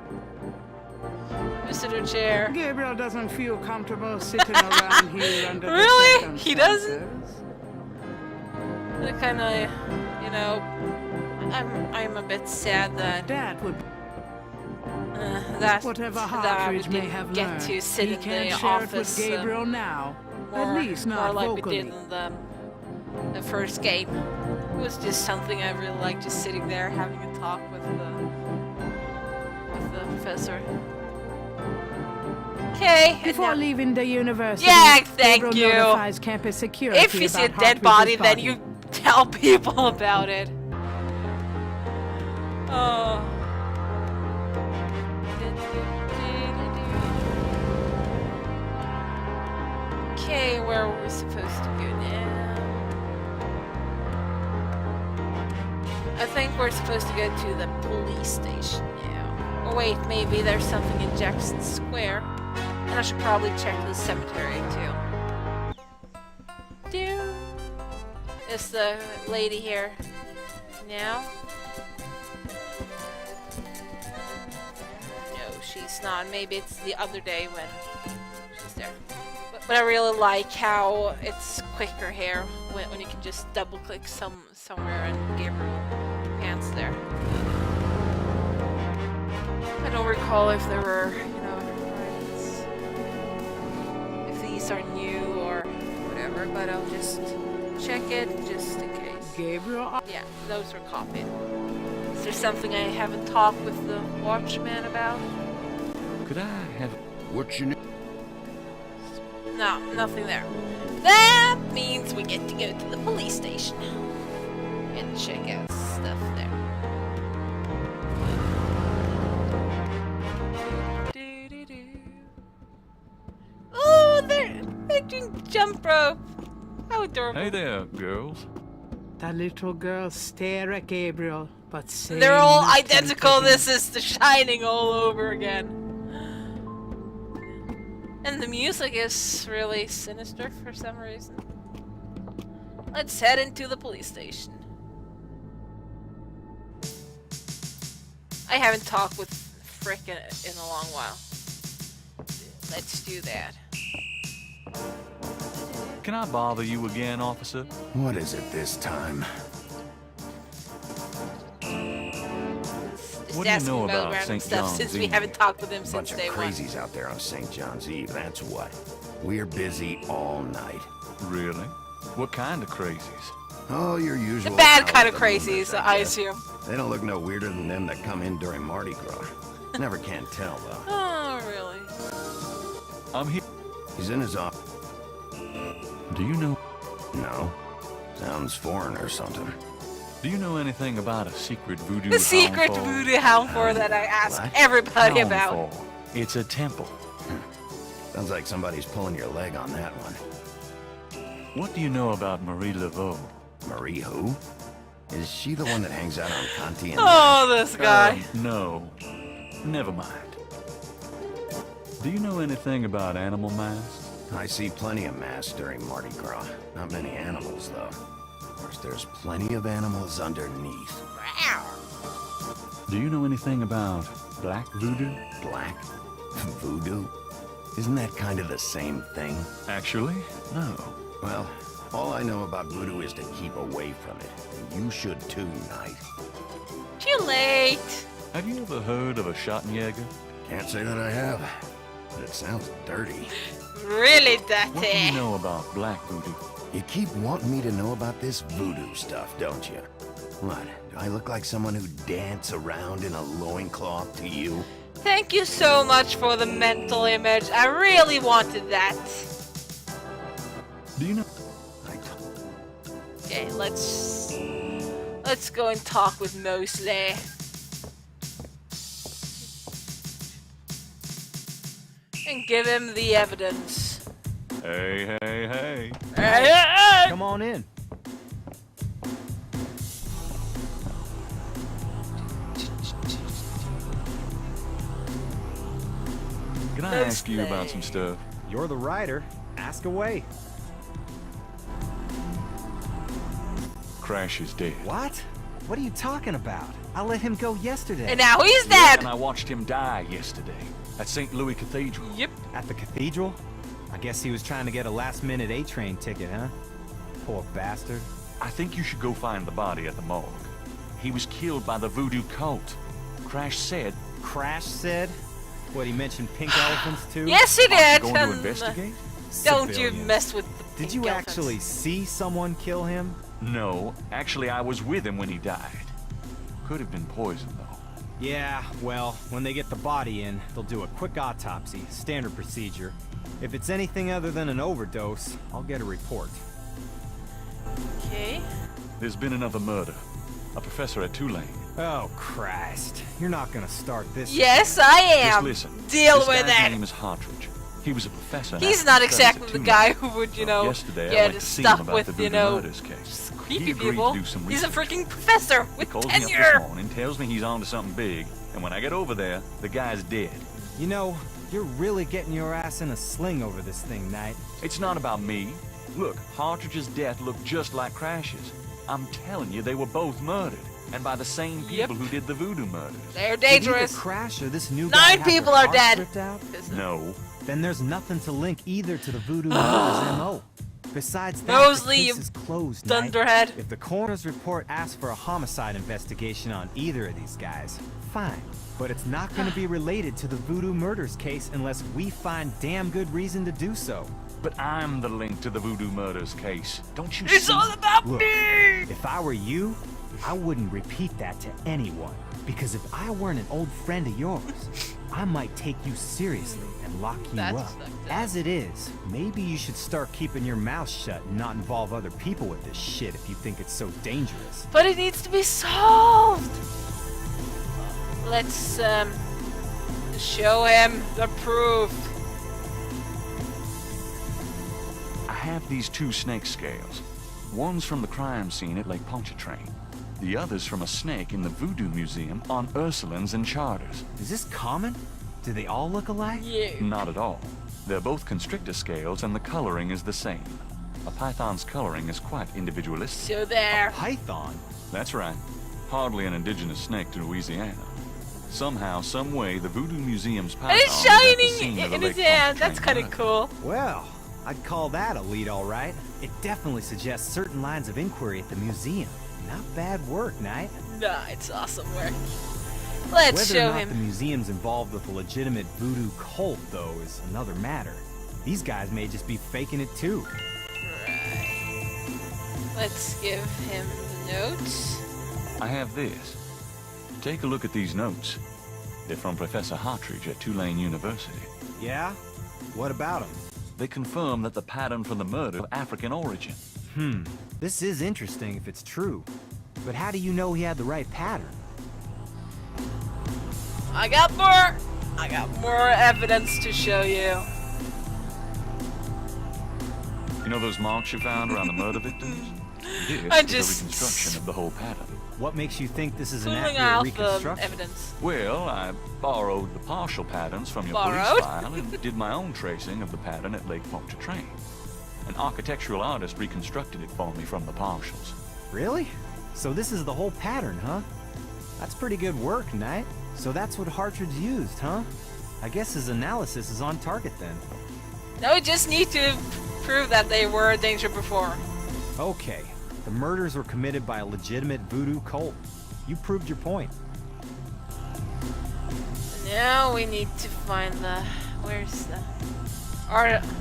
Visitor chair. Gabriel doesn't feel comfortable sitting around here under the Really? He doesn't? circumstances. The kind of, I'm a bit sad that That would that whatever that we Hartridge may didn't have get learned, to sit he in can't the share office it with Gabriel now. more, At least not more like vocally. we did in the first game. It was just something I really liked, just sitting there having a talk with the professor. Okay. Before leaving the university, Yeah, thank Gabriel you. notifies campus security If you see a about dead body, Hartridge's then you tell people about it. Oh. Okay, where are we supposed to go now? I think we're supposed to go to the police station now. Or wait, maybe there's something in Jackson Square. And I should probably check the cemetery too. Is the lady here now? No, she's not. Maybe it's the other day when she's there. But I really like how it's quicker here when you can just double click somewhere and Gabriel pants there. I don't recall if there were, credits, if these are new or whatever, but I'll just check it just in case. Gabriel? Yeah, those were copied. Is there something I haven't talked with the watchman about? Could I have... What's your name? No, nothing there. That means we get to go to the police station and check out stuff there. Oh, they're doing jump rope. How adorable. Hey there, girls. The little girls stare at Gabriel, but say They're all nothing identical. to him. This is The Shining all over again. And the music is really sinister for some reason. Let's head into the police station. I haven't talked with Frick in a long while. Let's do that. Can I bother you again, officer? What is it this time? Just What do you asking know about random St. stuff John's since we Eve? haven't talked with him Bunch since of day one. crazies out there on St. John's Eve, that's what. We're busy all night. Really? What kind of crazies? Oh, your usual. The bad kind of out-of-the-moon crazies, mess, I guess. assume. They don't look no weirder than them that come in during Mardi Gras. Never can tell, though. Oh, really? I'm here. He's in his office. Do you know... No. Sounds foreign or something. Do you know anything about a secret voodoo The secret hound voodoo hound for that I ask What? everybody Hound about. fall? It's a temple. Sounds like somebody's pulling your leg on that one. What do you know about Marie Laveau? Marie who? Is she the one that hangs out on Conti and... Oh, this guy. No. Never mind. Do you know anything about animal masks? I see plenty of masks during Mardi Gras. Not many animals, though. Of course, there's plenty of animals underneath. Do you know anything about black voodoo? Black? Voodoo? Isn't that kind of the same thing? Actually, no. Well, all I know about voodoo is to keep away from it. And you should too, Knight. Too late. Have you ever heard of a Schottenjäger? Can't say that I have, but it sounds dirty. Really What do dirty. you know about black voodoo? You keep wanting me to know about this voodoo stuff, don't you? What, do I look like someone who dance around in a loincloth to you? Thank you so much for the mental image. I really wanted that. Do you know? Okay, let's go and talk with Mosley. And give him the evidence. Hey, hey, hey. Hey, hey, hey. Come on in. Can I ask you about some stuff? You're the writer. Ask away. Crash is dead. What? What are you talking about? I let him go yesterday. And now he's dead. And I watched him die yesterday at St. Louis Cathedral. Yep. At the cathedral? I guess he was trying to get a last-minute A-train ticket, huh? Poor bastard. I think you should go find the body at the morgue. He was killed by the voodoo cult. Crash said... Crash said? What, he mentioned pink elephants too? Yes, he did. Going to investigate? Don't you Civilians. mess with the Did pink you elephants. actually see someone kill him? No, actually I was with him when he died. Could have been poison though. Yeah, well, when they get the body in, they'll do a quick autopsy, standard procedure. If it's anything other than an overdose, I'll get a report. Okay. There's been another murder. A professor at Tulane. Oh, Christ. You're not gonna start this. Yes, I am. Just listen. Deal this with guy's it. name is Hartridge. He was a professor. and He's after not his studies exactly at the Tulane. guy who would, you know, Yesterday I get went to see him stuck about with, the you voodoo know, murders case. creepy He agreed people. to do some He's a research. freaking professor He with calls me up tenure. this morning, tells me he's on to something big, and when I get over there, the guy's dead. You know, you're really getting your ass in a sling over this thing, Knight. It's not about me. Look, Hartridge's death looked just like Crash's. I'm telling you, they were both murdered, and by the same people who did the voodoo murders. They're Did either dangerous. Crash or this new guy 9 have people their are hearts dead. ripped out? No. Then there's nothing to link either to the voodoo murder's MO. Besides that, Mosley, the you case is closed, Knight. dunderhead. If the coroner's report asks for a homicide investigation on either of these guys, fine. But it's not going to be related to the voodoo murders case unless we find damn good reason to do so. But I'm the link to the voodoo murders case. Don't you see? It's all about Look, me. if I were you, I wouldn't repeat that to anyone. Because if I weren't an old friend of yours, I might take you seriously and lock you That's up. fucked up. As it is, maybe you should start keeping your mouth shut and not involve other people with this shit if you think it's so dangerous. But it needs to be solved. Let's show him the proof. I have these 2 snake scales. One's from the crime scene at Lake Pontchartrain. The other's from a snake in the Voodoo Museum on Ursulines and Charters. Is this common? Do they all look alike? Yeah. Not at all. They're both constrictor scales and the coloring is the same. A python's coloring is quite individualistic. So there. Python? That's right. Hardly an indigenous snake to Louisiana. Somehow, some way, the Voodoo Museum's python And it's is at the shining scene of the in his Lake hand. That's Pontchartrain kind of murder. cool. Well, I'd call that a lead, all right. It definitely suggests certain lines of inquiry at the museum. Not bad work, Knight. Nah, it's awesome work. Let's Whether show or not him. the museum's involved with a legitimate voodoo cult, though, is another matter. These guys may just be faking it, too. Right. Let's give him the notes. I have this. Take a look at these notes. They're from Professor Hartridge at Tulane University. Yeah? What about them? They confirm that the pattern for the murder of African origin. This is interesting if it's true. But how do you know he had the right pattern? I got more evidence to show you. You know those marks you found around the murder victims? This is a reconstruction of the whole pattern. What makes you think this is an Pulling accurate out reconstruction? evidence. Well, I borrowed the partial patterns from your Borrowed? police file and did my own tracing of the pattern at Lake Pontchartrain. An architectural artist reconstructed it for me from the partials. Really? So this is the whole pattern, huh? That's pretty good work, Knight. So that's what Hartridge used, huh? I guess his analysis is on target then. No, we just need to prove that they were a danger before. Okay. The murders were committed by a legitimate voodoo cult. You proved your point. Now we need to find the... Where's the...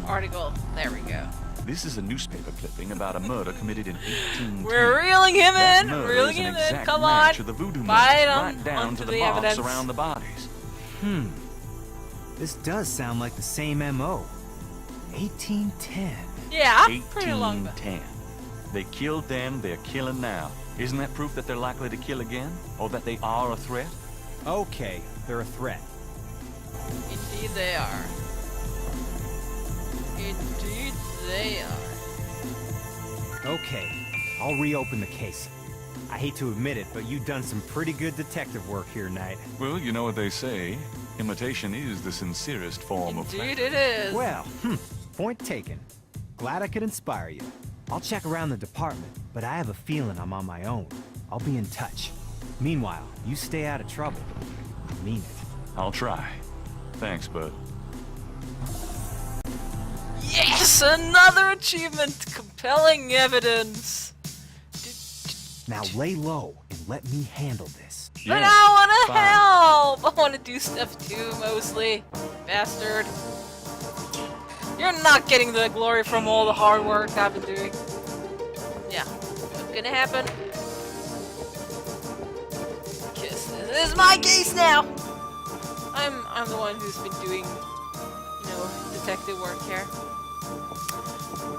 article. There we go. This is a newspaper clipping about a murder committed in 1810. We're reeling him That in! murder Reeling is an him in! exact Come on! match of the voodoo Fight murders, on right down onto to the the marks evidence. around the bodies. This does sound like the same MO. 1810. Yeah, pretty long. 1810. They killed then, they're killing now. Isn't that proof that they're likely to kill again? Or that they are a threat? Okay, they're a threat. Indeed they are. Indeed they are. Okay, I'll reopen the case. I hate to admit it, but you've done some pretty good detective work here, Knight. Well, you know what they say. Imitation is the sincerest form of Indeed flattery. it is. Well, point taken. Glad I could inspire you. I'll check around the department, but I have a feeling I'm on my own. I'll be in touch. Meanwhile, you stay out of trouble. I mean it. I'll try. Thanks, bud. Yes! Another achievement! Compelling evidence! Now lay low and let me handle this. But I wanna help! I wanna do stuff too, mostly. Bastard. You're not getting the glory from all the hard work I've been doing. Yeah. What's gonna happen? Kiss. This is my case now! I'm the one who's been doing, you know, detective work here.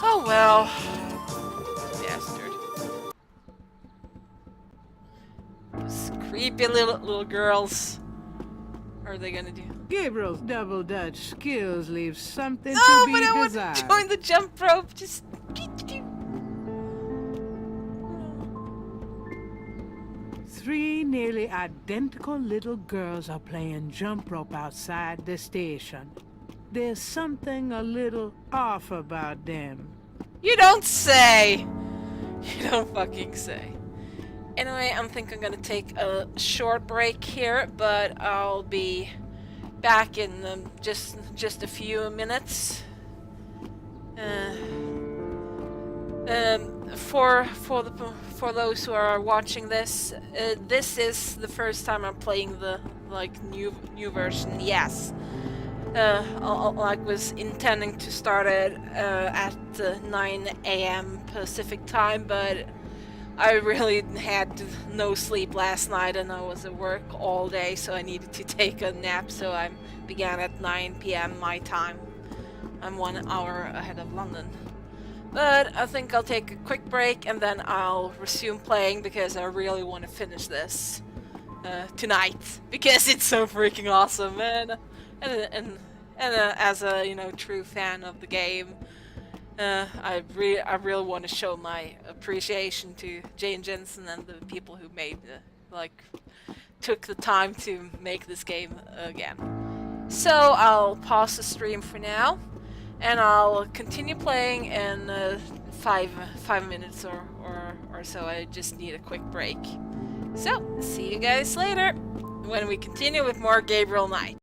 Oh well. Bastard. Those creepy little girls. What are they gonna do? Gabriel's double Dutch skills leave something No, to be but I want desired. to join the jump rope. Just. Three nearly identical little girls are playing jump rope outside the station. There's something a little off about them. You don't say. You don't fucking say. Anyway, I think I'm gonna take a short break here, but I'll be back in just a few minutes. For those who are watching this, this is the first time I'm playing the new version. Yes, I was intending to start it at 9 a.m. Pacific time, but I really had no sleep last night and I was at work all day, so I needed to take a nap, so I began at 9 p.m. my time. I'm 1 hour ahead of London. But I think I'll take a quick break and then I'll resume playing because I really want to finish this tonight because it's so freaking awesome, and as a true fan of the game, I really want to show my appreciation to Jane Jensen and the people who made took the time to make this game again. So I'll pause the stream for now, and I'll continue playing in 5 minutes or so. I just need a quick break. So see you guys later when we continue with more Gabriel Knight.